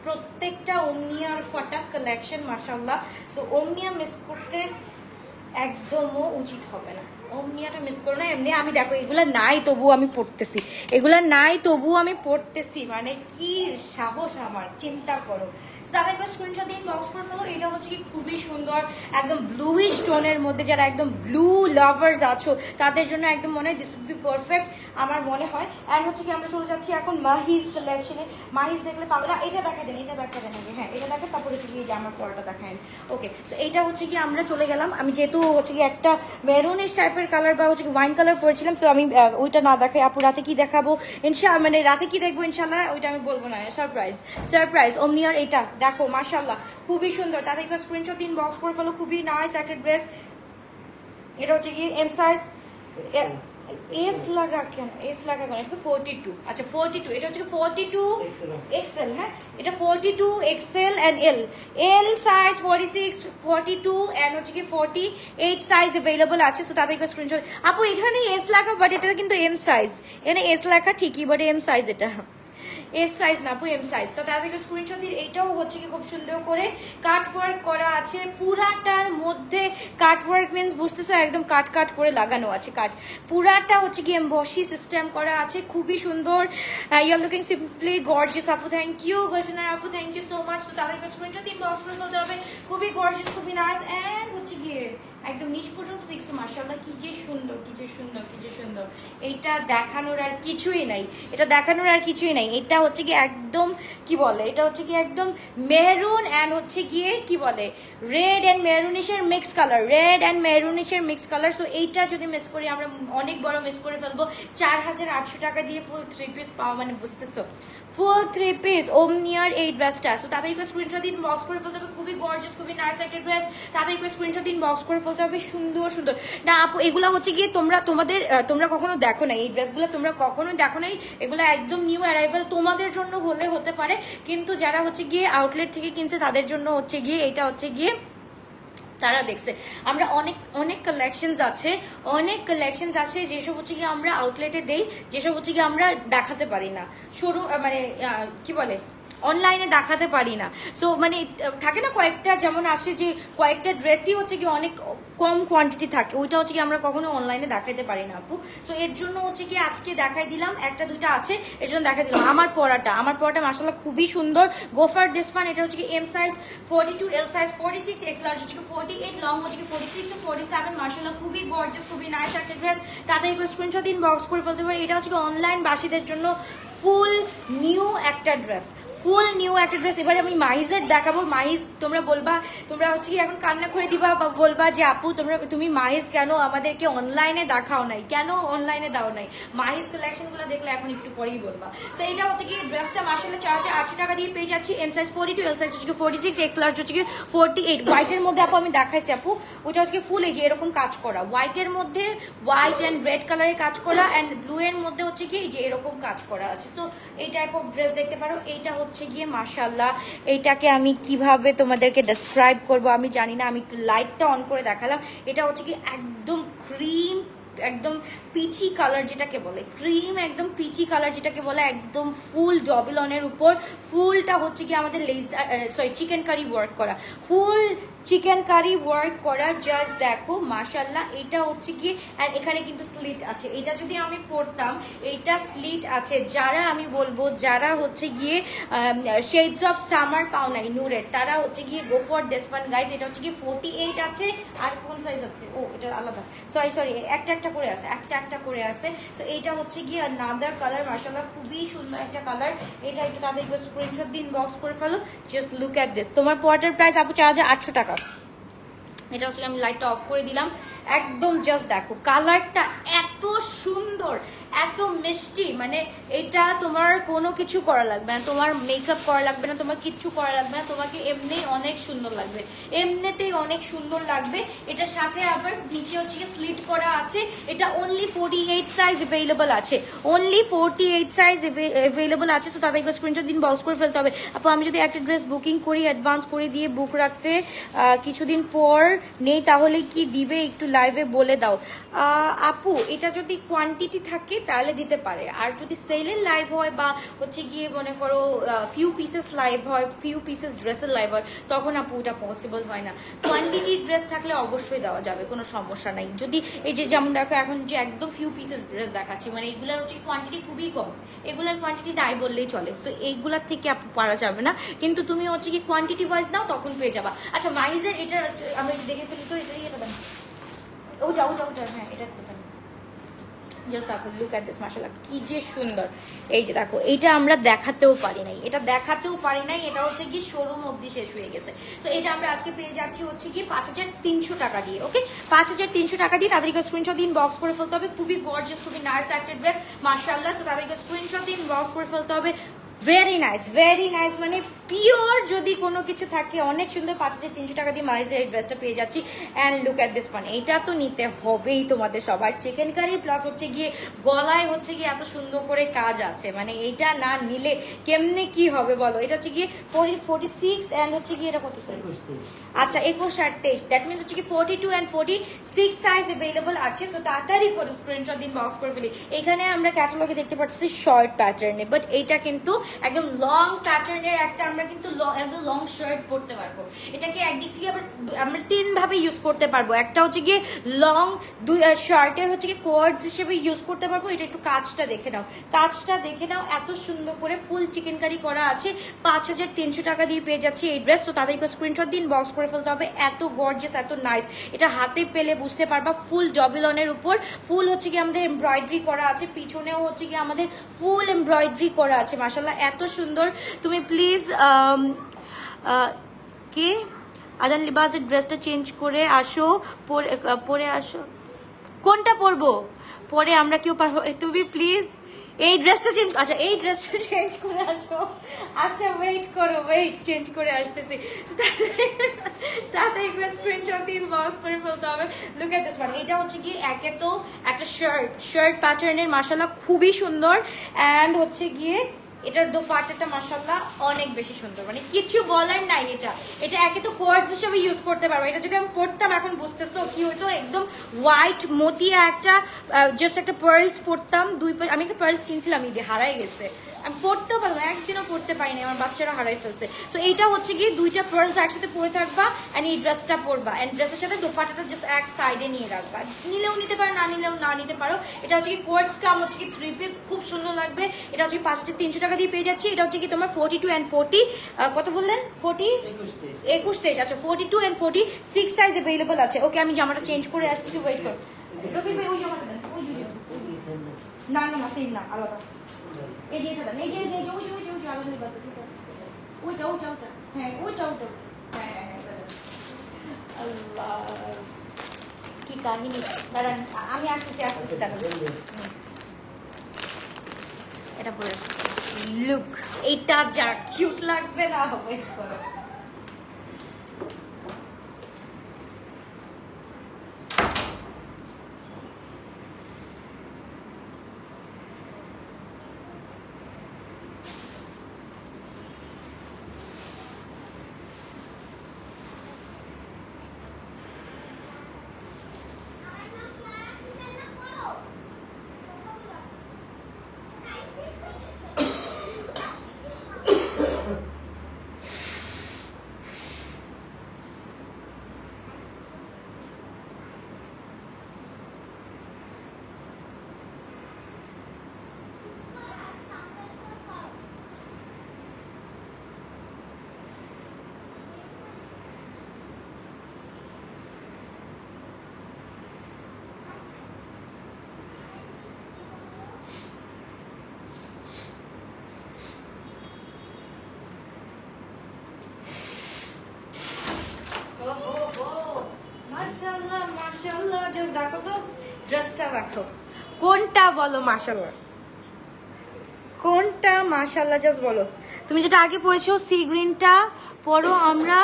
প্রত্যেকটা ওমনিয়ার ফটাক কালেকশন মাশাআল্লাহ। সো ওমনিয়া মিস করতে একদমও উচিত হবে না, ওমনিয়াটা মিস করো না। এমনি আমি দেখো এগুলা নাই তবু আমি পড়তেছি, মানে কি সাহস আমার, চিন্তা করো। তাদের স্ক্রিনশট দিন, বক্স করে ফেলো। এটা হচ্ছে কি খুবই সুন্দর, একদম ব্লুইশ টোনের মধ্যে। যারা একদম ব্লু লাভার্স আছো তাদের জন্য একদম মনে হয় দিস উড বি পারফেক্ট, আমার মনে হয়। অ্যান্ড হচ্ছে কি আমরা চলে যাচ্ছি এখন মাহিজ কালেকশনে। মাহিজ দেখলে পাবো না, এটা দেখা দেন আগে। হ্যাঁ, এটা দেখে তারপরে হচ্ছে কি যে আমার পরাটা দেখায়। ওকে, সো এইটা হচ্ছে কি আমরা চলে গেলাম। আমি যেহেতু হচ্ছে কি একটা মেরুনিশ টাইপের কালার বা হচ্ছে কি ওয়াইন কালার পরেছিলাম, সো আমি ওইটা না দেখাই। আপু রাতে কি দেখাবো মানে রাতে কি দেখবো ইনশাল্লাহ ওইটা আমি বলবো না, সারপ্রাইজ। ওমনিয়ার এটা দেখো মাশাআল্লাহ খুবই সুন্দর। তাদের একটা স্ক্রিনশট দিন, বক্স করে ফেলো। খুবই নাইস একটা ড্রেস। এটা হচ্ছে কি এম সাইজ, এস লাগা কেন, এটা 42। আচ্ছা 42, এটা হচ্ছে 42 এক্সেল। হ্যাঁ, এটা 42 XL and L size 46, 42 and হচ্ছে কি 48 সাইজ अवेलेबल আছে। সো তাদের স্ক্রিনশট। আপু এখানে এস লেখা, বাট এটা কিন্তু এম সাইজ। এখানে এস লেখা ঠিকই, বাট এম সাইজ, এটা এস সাইজ না আপু, এম সাইজ। তো তাদের স্ক্রিনশট দিন। এটাও হচ্ছে কি খুব সুন্দর করে কাট ওয়ার্ক করা আছে, পুরাটার মধ্যে কাট ওয়ার্ক মিন্স বুঝতেছো একদম কাট করে লাগানো আছে কাজ। পুরাটা হচ্ছে কি এমবসি সিস্টেম করা আছে, খুবই সুন্দর। You are looking simply gorgeous আপু, থ্যাংক ইউ। গোশনার আপু, থ্যাংক ইউ সো মাচ। তো তাদের স্ক্রিনশট দিন, বক্স করে ফেলতে হবে। খুবই গর্জিয়াস, খুবই নাইস। এন্ড হচ্ছে গিয়ে একদম নিচ পর্যন্ত দেখছো মাশাআল্লাহ কি যে সুন্দর, কি যে সুন্দর, কি যে সুন্দর। এটা দেখানোর আর কিছুই নাই, এটা দেখানোর আর কিছুই নাই। এটা হচ্ছে কি একদম কি বলে, এটা হচ্ছে কি একদম মেরুন এন্ড হচ্ছে গিয়ে কি বলে রেড এন্ড মেরুনিশের মিক্স কালার, রেড এন্ড মেরুনিশের মিক্স কালার। সো এইটা যদি মিস করি আমরা অনেক বড় মিস করে ফেলবো। 4800 টাকা দিয়ে ফুল 3 পিস পাওয়া মানে বুঝতেছো, ফুল 3 পিস ওমনিয়ার এই ড্রেসটা। সো তাদেরকে স্ক্রিনশট দিন, বক্স করে ফেলতে হবে। খুবই গর্জিয়াস, খুবই নাইস একটা ড্রেস। তাদেরকে স্ক্রিনশট দিন, বক্স করে ফেলতে হবে। সুন্দর সুন্দর না আপু, এগুলা হচ্ছে গিয়ে তোমরা কখনো দেখো নাই এই ড্রেসগুলো, তোমরা কখনো দেখো নাই। এগুলো একদম নিউ অ্যারাইভাল, তোমাদের জন্য হলে হতে পারে, কিন্তু যারা হচ্ছে গিয়ে আউটলেট থেকে কিনছে তাদের জন্য হচ্ছে গিয়ে এটা হচ্ছে গিয়ে তারা দেখছে। আমরা অনেক অনেক কালেকশনস আছে, অনেক কালেকশনস আছে যেসব হচ্ছে গিয়ে আমরা আউটলেটে দেই, যেসব হচ্ছে গিয়ে আমরা দেখাতে পারি না শুরু মানে কি বলে অনলাইনে দেখাতে পারি না। সো মানে থাকে না কয়েকটা, যেমন আসে যে কয়েকটা ড্রেসই হচ্ছে কি অনেক কম কোয়ান্টিটি থাকে, ওইটা হচ্ছে কি আমরা কখনো অনলাইনে দেখাতে পারি না আপু। সো এর জন্য হচ্ছে কি আজকে দেখাই দিলাম, একটা দুইটা আছে এর জন্য দেখাই দিলাম। আমার পরাটা মাশাআল্লাহ খুবই সুন্দর। গোফার ডিসপান, এটা হচ্ছে কি M size 42, L size 46, X large হচ্ছে কি 48, লং হচ্ছে কি 46 to 47। মাশাআল্লাহ খুবই গর্জিয়াস, খুবই নাইস একটা ড্রেস। তাতে স্ক্রিনশট দিন, বক্স করে ফেলতে পারে। এটা হচ্ছে কি অনলাইন বাসীদের জন্য ফুল নিউ একটা ড্রেস, ফুল নিউ একটা ড্রেস। এবারে আমি মাহিজের দেখাবো। মাহিজ তোমরা বলবা, তোমরা হচ্ছে কি এখন কান্না করে দিবা বা বলবা যে আপু তুমি মাহিজ কেন আমাদেরকে অনলাইনে দেখাও নাই, কেন অনলাইনে দাও নাই। মাহিজ কালেকশন গুলো দেখলে এখন একটু পরেই বলবা। তো এইটা হচ্ছে কি ড্রেসটা মাশাআল্লাহ 4800 টাকা দিয়ে পেয়ে যাচ্ছি। এম সাইজ 42, এল সাইজ হচ্ছে কি 46, এক্স লার্জ হচ্ছে কি 48। হোয়াইটের মধ্যে আপু আমি দেখাইছি আপু, ওইটা হচ্ছে কি ফুল এই যে এরকম কাজ করা, হোয়াইটের মধ্যে হোয়াইট এন্ড রেড কালারের কাজ করা, এন্ড ব্লু এর মধ্যে হচ্ছে কি এই যে এরকম কাজ করা আছে। সো এই টাইপ অফ ড্রেস দেখতে পারো। এইটা হচ্ছে গিয়ে মাশাআল্লাহ, এইটাকে আমি কিভাবে তোমাদেরকে ডেসক্রাইব করব আমি জানি না। আমি একটু লাইটটা অন করে দেখালাম। এটা হচ্ছে কি একদম ক্রিম, একদম পিচি কালার যেটাকে বলে, ক্রিম একদম পিচি কালার যেটাকে বলে, একদম ফুল ডবল অনের উপর। ফুলটা হচ্ছে কি আমাদের চিকেন কারি ওয়ার্ক করা, ফুল চিকেন কারি ওয়ার্ক করা। জাস্ট দেখো মাশাআল্লাহ, এটা হচ্ছে গিয়ে এন্ড এখানে কিন্তু স্লিট আছে। এটা যদি আমি পরতাম, এটা স্লিট আছে। যারা আমি বলবো যারা হচ্ছে গিয়ে শেডস অফ সামার পাও নাই নূরের, তারা হচ্ছে গিয়ে go for this one guys. এটা হচ্ছে গিয়ে 48 আছে। আর কোন সাইজ আছে? ও এটা আলাদা, সরি একটা করে আছে, একটা করে আছে। সো এইটা হচ্ছে গিয়ে আনাদার কালার। মাশাআল্লাহ খুবই সুন্দর একটা কালার। এটা একটু তাদের স্ক্রিনশট দিন, বক্স করে ফেলো। Just look at this. তোমার পোয়াটার প্রাইস আপু 4800 টাকা। এটা হচ্ছে আমি লাইটটা অফ করে দিলাম। একদম জাস্ট দেখো কালারটা এত সুন্দর, এত মিষ্টি, মানে এটা তোমার কোনো কিছু করা লাগবে না, তোমার মেকআপ করা লাগবে না, তোমার কিচ্ছু করা লাগবে না, তোমাকে এমনি অনেক সুন্দর লাগবে, এমনিতেই অনেক সুন্দর লাগবে। এটার সাথে আবার নিচে হচ্ছে স্লিট করা আছে। এটা অনলি 48 সাইজ অ্যাভেলেবল আছে, অনলি 48 সাইজ অ্যাভেলেবল আছে। সো তাদেরকে স্ক্রিনশট দিন, বক্স করে ফেলতে হবে। আপু আমি যদি একটা ড্রেস বুকিং করি, অ্যাডভান্স করে দিয়ে বুক রাখতে কিছুদিন পর নেই, তাহলে কি দিবে একটু লাইভে বলে দাও। আপু এটা যদি কোয়ান্টিটি থাকে তাহলে দিতে পারে, আর যদি সেলের লাইভ হয় বা হচ্ছে গিয়ে মনে করো ফিউ পিসেস লাইভ হয়, ফিউ পিসেস ড্রেসের লাইভ হয়, তখন আপু এটা পসিবল হয় না। কোয়ান্টিটি ড্রেস থাকলে অবশ্যই দেওয়া যাবে, কোনো সমস্যা নাই। যদি এই যে যেমন দেখো এখন যে একদম ফিউ পিসেস ড্রেস দেখাচ্ছি, মানে এগুলোর হচ্ছে কোয়ান্টিটি খুবই কম, এগুলোর কোয়ান্টিটি নাই বললেই চলে। তো এইগুলার থেকে আপু পারা যাবে না, কিন্তু তুমি হচ্ছে কি কোয়ান্টিটি ওয়াইজ নাও, তখন পেয়ে যাবা। আচ্ছা মাইজের এটা আমি দেখে ফেলি তো, এটা ইয়ে দেবেন ও যাও হ্যাঁ এটা জাস্ট দেখো লুক এট দিস মাশাআল্লাহ কি যে সুন্দর। এই যে দেখো এটা আমরা দেখাতেও পারি নাই, এটা হচ্ছে কি শোরুম অবধি শেষ হয়ে গেছে। সো এটা আমরা আজকে পেয়ে যাচ্ছি হচ্ছে কি 5300 টাকা দিয়ে। ওকে 5300 টাকা দিয়ে তাদেরকে স্ক্রিনশট দিন, বক্স করে ফেলতে হবে। খুবই গর্জিয়াস, খুবই নাইস একটা ড্রেস মাশাআল্লাহ। সো তাদেরকে স্ক্রিনশট দিন, বক্স করে ফেলতে হবে। ভেরি নাইস, মানে পিওর যদি কোনো কিছু থাকে অনেক সুন্দর। 5300 টাকা দিয়ে মাইজের এই ড্রেসটা পেয়ে যাচ্ছি। And look at this one, এটা তো নিতে হবেই তোমাদের সবার। চিকেন কারি প্লাস হচ্ছে গিয়ে গলায় হচ্ছে গিয়ে এত সুন্দর করে কাজ আছে, মানে এইটা না নিলে কেমনে কি হবে বলো। এটা হচ্ছে গিয়ে 46 অ্যান্ড হচ্ছে গিয়ে এটা কত সাইজ? আচ্ছা 21 আর 23, দ্যাট মিনস হচ্ছে কি 42 অ্যান্ড 46 সাইজ অ্যাভেলেবল আছে। সো তাড়াতাড়ি করে স্ক্রিনশট দিন, বক্স করে ফেলি। এখানে আমরা ক্যাটালগে দেখতে পাচ্ছি শর্ট প্যাটার্নে, বাট এইটা কিন্তু একদম লং প্যাটার্নের একটা আমরা আমরা কিন্তু লং শার্ট পরতে পারবো। এটাকে একদিক থেকে আবার আমরা 3 ভাবে ইউজ করতে পারবো। একটা হচ্ছে গিয়ে লং শার্টের হচ্ছে গিয়ে কোয়ার্ডস হিসেবে ইউজ করতে পারবো। এটা একটু কাজটা দেখে নাও, কাজটা দেখে নাও, এত সুন্দর করে ফুল চিকেন কারি করা আছে। 5300 টাকা দিয়ে পেয়ে যাচ্ছি এই ড্রেস। তো তাদেরকে স্ক্রিনশট দিন, বক্স করে ফেলতে হবে। এত গর্জিয়াস, এত নাইস, এটা হাতে পেলে বুঝতে পারবা। ফুল ডবলনের উপর ফুল হচ্ছে কি আমাদের এমব্রয়ডারি করা আছে, পিছনেও হচ্ছে কি আমাদের ফুল এমব্রয়ডারি করা আছে। মাশাআল্লাহ এত সুন্দর। তুমি প্লিজ কে আদান লিবাসের ড্রেসটা চেঞ্জ করে আসো, পরে আসো। কোনটা পরবো? পরে আমরা কেউ পারবো, তুমি প্লিজ এই ড্রেসটা চেঞ্জ, আচ্ছা এই ড্রেসটা চেঞ্জ করে আসো। আচ্ছা ওয়েট করো, ওয়েট চেঞ্জ করে আসতেছি। তাড়াতাড়ি করে স্ক্রিনশট দিয়ে বক্স করে ফেলতে হবে। Look at this one. এটা হচ্ছে কি একে তো একটা শার্ট প্যাটার্নের, মাশাআল্লাহ খুবই সুন্দর। এন্ড হচ্ছে গিয়ে এটার দোপাট্টাটা মাশাআল্লাহ অনেক বেশি সুন্দর, মানে কিছু বলার নাই। এটা একে তো কোয়ার্ডস হিসেবে ইউজ করতে পারবো। এটা যদি আমি পরতাম এখন বুঝতেছো কি হইতো, একদম হোয়াইট মতিয়া একটা জাস্ট একটা পার্লস পরতাম। আমি একটা পার্লস কিনছিলাম, এই যে হারাই গেছে, আমি পড়তেও পারলাম, একদিনও পড়তে পারিনি, আমার বাচ্চারা হারাই ফেলছে। সো এইটা হচ্ছে কি 2টা পার্লস একসাথে পরে থাকবা এন্ড এই ড্রেসটা পরবা, এন্ড ড্রেসের সাথে দোপাট্টাটা জাস্ট এক সাইডে নিয়ে রাখবা। নিলেও নিতে পারো, না নিলেও না নিতে পারো। এটা হচ্ছে কি কোয়ার্ডস কাম হচ্ছে কি 3 পিস, খুব সুন্দর লাগবে। এটা হচ্ছে 5300 টাকা দিয়ে পেয়ে যাচ্ছি। এটা হচ্ছে কি তোমার 42 and 40 কত বললেন? 21 আচ্ছা 42 and 40 6 সাইজ अवेलेबल আছে। ওকে আমি জামাটা চেঞ্জ করে আসছি, ওয়েট কর। রফিক ভাই ওই জামাটা দেন, ওই না না না সেম না, আলাদা। এই যে এটা দেন, এই যে ওই আলাদা লিবাস, ওইটা হ্যাঁ ওইটা হ্যাঁ আল্লাহ কি কাহিনী। দাঁড়ান আমি আসতেছি দাঁড়ান, এটা পরে লুক, এইটা যা কিউট লাগবে না, ওয়েট করো। মাশাআল্লাহ জাস্ট দেখো তো ড্রেসটা, দেখো কোনটা বলো মাশাআল্লাহ, কোনটা মাশাআল্লাহ জাস্ট বলো। তুমি যেটা আগে পড়েছো সি গ্রিনটা পরো, আমরা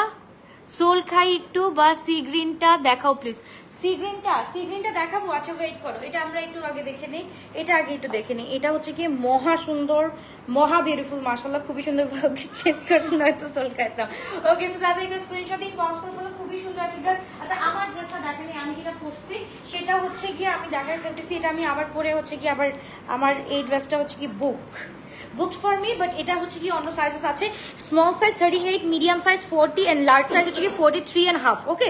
সোল খাই একটু, বা সি গ্রিনটা দেখাও প্লিজ। সি গ্রিনটা দেখাবো। আচ্ছা ওয়েট করো, এটা আমরা একটু আগে দেখে নিই, এটা আগে একটু দেখে নিই। এটা হচ্ছে কি মহা সুন্দর, মহা বিউটিফুল, মাশাআল্লাহ খুবই সুন্দর ভাবে চেঞ্জ করছে, নয়তো সোল খাইতাম। ওকে সো দাদা একটা স্ক্রিনশট দিন, বক্স করে ফেলো। খুবই সুন্দর একটা ড্রেস। আচ্ছা আমার ড্রেসটা দেখেনি, আমি যেটা পরছি সেটা হচ্ছে গিয়ে আমি দেখাই ফেলতেছি। এটা আমি আবার পরে হচ্ছে কি আবার আমার এই ড্রেসটা হচ্ছে কি booked for me, but এটা হচ্ছে কি অন্য সাইজেস আছে। Small size 38, medium size 40 and large size হচ্ছে কি 43.5। ওকে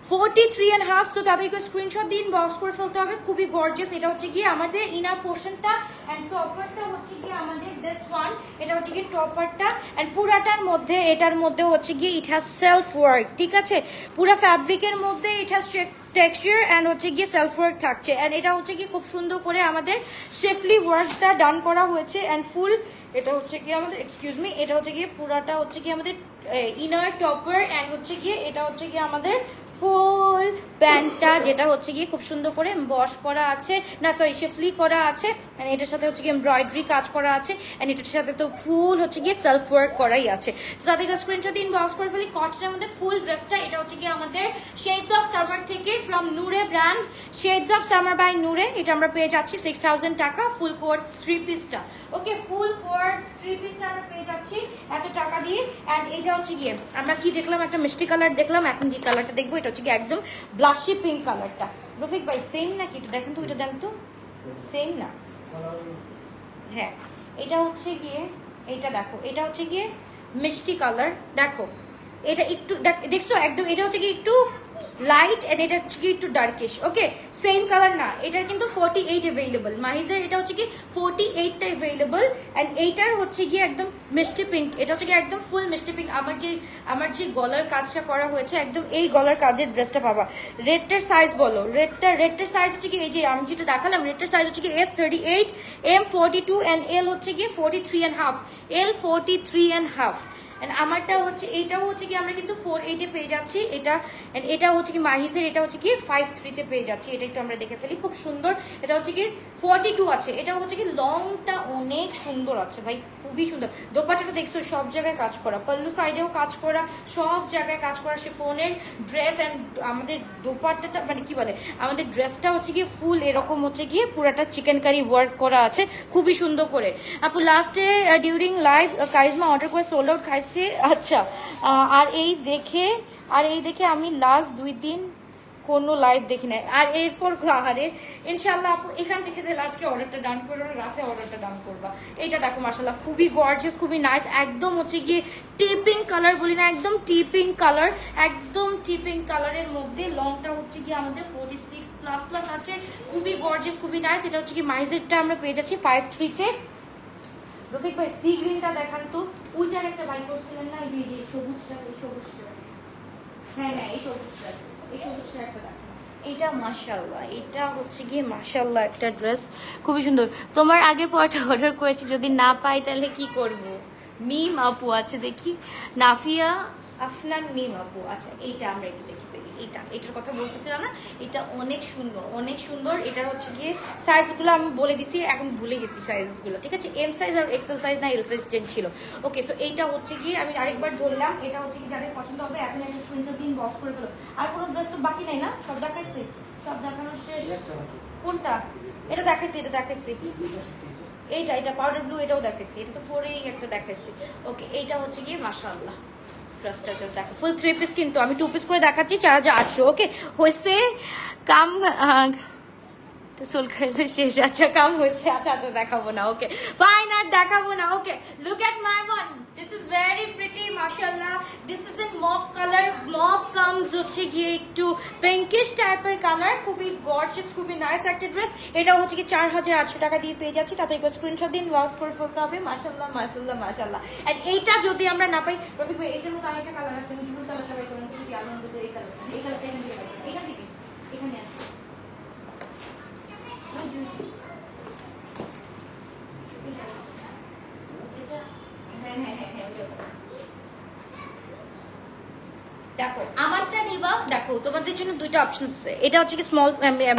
43.5। সো তাদেরকে স্ক্রিনশট দিন, বক্স করে ফেলতে হবে। খুবই গর্জিয়াস। এটা হচ্ছে কি আমাদের ইনার পোর্শনটা এন্ড টপারটা হচ্ছে কি আমাদের দিস ওয়ান। এটা হচ্ছে কি টপারটা এন্ড পুরাটার মধ্যে, এটার মধ্যে হচ্ছে কি ইট হ্যাজ সেলফ ওয়ার্ক, ঠিক আছে। পুরা ফ্যাব্রিকের মধ্যে ইট হ্যাজ টেক্সচার এন্ড হচ্ছে গিয়ে সেলফ ওয়ার্ক থাকছে। এন্ড এটা হচ্ছে কি খুব সুন্দর করে আমাদের শেফলি ওয়ার্কটা ডান করা হয়েছে এন্ড ফুল। এটা হচ্ছে কি আমাদের এক্সকিউজ মি, এটা হচ্ছে গিয়ে পুরাটা হচ্ছে কি আমাদের ইনার টপার এন্ড হচ্ছে গিয়ে এটা হচ্ছে গিয়ে আমাদের ফুল প্যান্টটা, যেটা হচ্ছে গিয়ে খুব সুন্দর করে বশ করা আছে, না সরি শেফলি করা আছে। এন্ড এটার সাথে হচ্ছে গিয়ে এমব্রয়ডারি কাজ করা আছে এন্ড এটার সাথে তো ফুল হচ্ছে গিয়ে সেলফ ওয়ার্ক করাই আছে। সো তাদের স্ক্রিনশট দিন, বক্স করে ফেলি। কটনের মধ্যে ফুল ড্রেসটা, এটা হচ্ছে গিয়ে আমাদের শেডস অফ সামার থেকে from Noore brand, shades of summer by Noore. এটা আমরা পেয়ে যাচ্ছি 6000 টাকা। ফুল কোয়ার্টস 3 পিসটা, ওকে ফুল কোয়ার্টস 3 পিসটা আমরা পেয়ে যাচ্ছি এত টাকা দিয়ে। এন্ড এটা হচ্ছে গিয়ে আমরা কি দেখলাম, একটা মিষ্টি কালার দেখলাম, এখন যে কালারটা দেখবো এটা হচ্ছে গিয়ে একদম ব্লাশি পিঙ্ক কালারটা। রফিক ভাই সেম নাকি? এটা দেখেন তো, এটা দেন তো, সেম না? হ্যাঁ এটা হচ্ছে গিয়ে, এটা দেখো, এটা হচ্ছে গিয়ে মিষ্টি কালার। দেখো এটা একটু দেখছো একদম, এটা হচ্ছে কি একটু লাইট এন্ড এটা হচ্ছে কি একটু ডার্কিশ। ওকে, সেম কালার না, এটা কিন্তু 48 अवेलेबल মাহিজের, এটা হচ্ছে কি 48টা अवेलेबल এন্ড এইটার হচ্ছে কি একদম মিষ্টি পিঙ্ক, এটা হচ্ছে কি একদম ফুল মিষ্টি পিঙ্ক। আমার যে গলার কাজটা করা হয়েছে একদম এই গলার কাজের ড্রেসটা পাবা। রেডটার সাইজ বলো, রেডটার সাইজ হচ্ছে কি এই যে আমি যেটা দেখালাম, রেডটার সাইজ হচ্ছে কি S38, M 42 এন্ড L হচ্ছে কি 43.5, L 43.5। আমারটা হচ্ছে এইটাও হচ্ছে কি আমরা কিন্তু 48 এ পেয়ে যাচ্ছি এটা, এন্ড এটা হচ্ছে কি মাহিজের, এটা হচ্ছে কি 53 তে পেয়ে যাচ্ছি। এটা একটু আমরা দেখে ফেলি, খুব সুন্দর। এটা হচ্ছে কি 42 আছে, এটা হচ্ছে কি লংটা অনেক সুন্দর আছে ভাই, খুবই সুন্দর। দোপাট্টাটা দেখছো সব জায়গায় কাজ করা, পল্লু সাইডেও কাজ করা, সব জায়গায় কাজ করা। শিফনের ড্রেস এন্ড আমাদের দোপাট্টাটা মানে কি বলে, আমাদের ড্রেসটা হচ্ছে কি ফুল এরকম হচ্ছে গিয়ে পুরাটা চিকেন কারি ওয়ার্ক করা আছে, খুবই সুন্দর করে। আপু লাস্টে ডিউরিং লাইভ কারিজমা অর্ডার করে সোল্ড আউট খাইছি। আচ্ছা, আর এই দেখে আমি লাস্ট 2 দিন কোনো লাইভ দেখি নাই, আর এরপর আহারে ইনশাআল্লাহ আপু এখান থেকে তাহলে আজকে অর্ডারটা ডান করবো, রাতে অর্ডারটা ডান করবা। এইটা দেখো মাশাআল্লাহ খুবই গর্জিয়াস, খুবই নাইস, একদম হচ্ছে গিয়ে টিপিং কালার বলি না, একদম টিপিং কালার, একদম টিপিং কালারের মধ্যে লংটা হচ্ছে গিয়ে আমাদের 46++ আছে, খুবই গর্জিয়াস, খুবই নাইস। এটা হচ্ছে কি মাইজেরটা আমরা পেয়ে যাচ্ছি 53 তে। রফিক ভাই সি গ্রিনটা দেখান তো, ওইটার একটা বাই করছিলেন না, এই যে সবুজটা, এই সবুজটা, হ্যাঁ এই সবুজটা একটা দেখান। এটা মাশাআল্লাহ, এটা হচ্ছে গিয়ে মাশাআল্লাহ একটা ড্রেস, খুবই সুন্দর। তোমার আগের পরটা অর্ডার করেছি, যদি না পাই তাহলে কি করব? মিম আপু আছে দেখি, নাফিয়া আফনান মিম আপু। আচ্ছা এইটা আমরা একটু দেখি ফেলি, এটার কথা বলতেছিলাম না, এটা অনেক সুন্দর, অনেক সুন্দর। এটার হচ্ছে গিয়ে সাইজগুলো আমি বলে দিছি, এখন ভুলে গেছি সাইজগুলো, ঠিক আছে? এম সাইজ আর এক্সেল সাইজ না এল সাইজ চেঞ্জ ছিল। ওকে, সো এইটা হচ্ছে গিয়ে আমি আরেকবার বললাম, এটা হচ্ছে কি যাদের পছন্দ হবে এখন একটা স্ক্রিনশট দিন, বক্স করে ফেলো। আর কোনো ড্রেস তো বাকি নাই না, সব দেখাইছি, সব দেখানোর শেষ। কোনটা? এটা দেখাইছি, এটা পাউডার ব্লু, এটাও দেখাইছি, এটা তো পরেই একটা দেখাইছি। ওকে, এইটা হচ্ছে গিয়ে মাশাআল্লাহ ড্রেসটা দেখো, ফুল 3 পিস, কিন্তু আমি 2 পিস করে দেখাচ্ছি 4800। ওকে, হয়েছে কাম সোল খাইলে শেষ। আচ্ছা কাম হয়েছে, আচ্ছা দেখাবো না। ওকে ফাইন, আর দেখাবো না। Okay, look at my one, this is very pretty মাশাআল্লাহ। This is in mauve colour, mauve comes হচ্ছে গিয়ে একটু পিঙ্কিশ টাইপের কালার, খুবই গর্জিয়াস, খুবই নাইস একটা ড্রেস। এটা হচ্ছে কি 4800 টাকা দিয়ে পেয়ে যাচ্ছি, তাতে একটু স্ক্রিনশট দিন, ওয়াক্স করে ফেলতে হবে। মাশাআল্লাহ মাশাআল্লাহ মাশাআল্লাহ। এন্ড এইটা যদি আমরা না পাই, রফিক ভাই এইটার মধ্যে আরেকটা কালার আছে, মিজুল কালারটা বাই করুন, যদি আলো আছে এই কালারটা এখান থেকে এখানে আছে। দেখো আমারটা নিবা, দেখো তোমাদের জন্য দুইটা অপশন আছে। এটা হচ্ছে কি small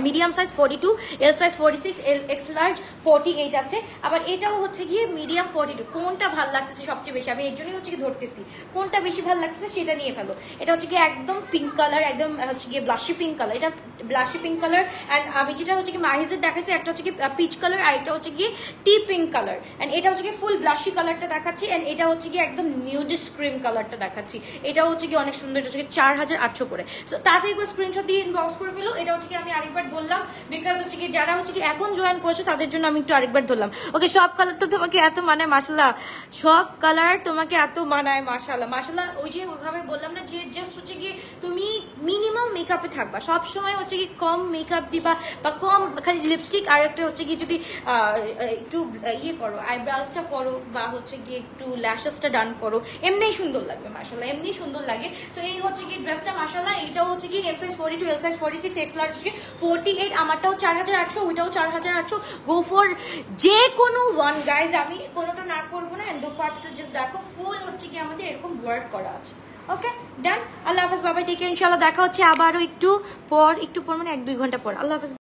medium size 42, L size 46, X large 48 আছে। আবার এটাও হচ্ছে গিয়ে মিডিয়াম 42। কোনটা ভালো লাগতেছে সবচেয়ে বেশি, আমি এর জন্যই হচ্ছে কি ধরতেছি, কোনটা বেশি ভালো লাগতেছে সেটা নিয়ে ফেলো। এটা হচ্ছে কি একদম পিঙ্ক কালার, একদম হচ্ছে গিয়ে ব্লাশি পিঙ্ক কালার, এটা ব্লাশি পিঙ্ক কালার। এন্ড আমি যেটা হচ্ছে কি মাহিজের দেখাচ্ছি, একটা হচ্ছে কি পিচ কালার, আর একটা হচ্ছে কি টি পিঙ্ক কালার। এন্ড এটা হচ্ছে কি ফুল ব্লাশি কালারটা দেখাচ্ছি, এন্ড এটা হচ্ছে কি একদম নিউডিশ ক্রিম কালারটা দেখাচ্ছি। এটা হচ্ছে কি অনেক সুন্দর, এটা হচ্ছে 4800 করে। সো তাতে একবার স্ক্রিনশট দিয়ে ইনবক্স করে ফেলো। এটা হচ্ছে কি আমি আরেকবার ধরলাম, বিকজ হচ্ছে কি যারা হচ্ছে কি এখন জয়েন করেছো তাদের জন্য আমি একটু আরেকবার ধরলাম। ওকে, সব কালার তো তোমাকে এত মানায় মাশাআল্লাহ, সব কালার তোমাকে এত মানায় মাশাআল্লাহ মাশাআল্লাহ। ওই যে ওইভাবে বললাম না যে জাস্ট হচ্ছে কি তুমি মিনিমাম মেকআপে থাকবা, সব সময় হচ্ছে কি কম মেকআপ দিবা, বা কম খালি লিপস্টিক, আর একটা হচ্ছে কি যদি একটু ইয়ে করো, আইব্রাউজটা করো, বা হচ্ছে কি একটু ল্যাশেসটা ডান করো, এমনিই সুন্দর লাগবে মাশাআল্লাহ, এমনি সুন্দর লাগে। সো এই হচ্ছে কি ড্রেসটা মাশাআল্লাহ। এইটাও হচ্ছে কি M size 42, L size 46, X large 48। আমারটাও 4800, ওইটাও 4800। গো ফর যে কোনো ওয়ান গাইজ, আমি কোনোটা না করবো না। দোপাট্টাটা জাস্ট দেখো, ফুল হচ্ছে কি আমাদের এরকম ওয়ার্ক করা আছে। ওকে ডান, আল্লাহ হাফেজ, বাবাই টেক কেয়ার, ইনশাআল্লাহ দেখা হচ্ছে আবারও একটু পর মানে 1-2 ঘন্টা পর। আল্লাহ হাফেজ।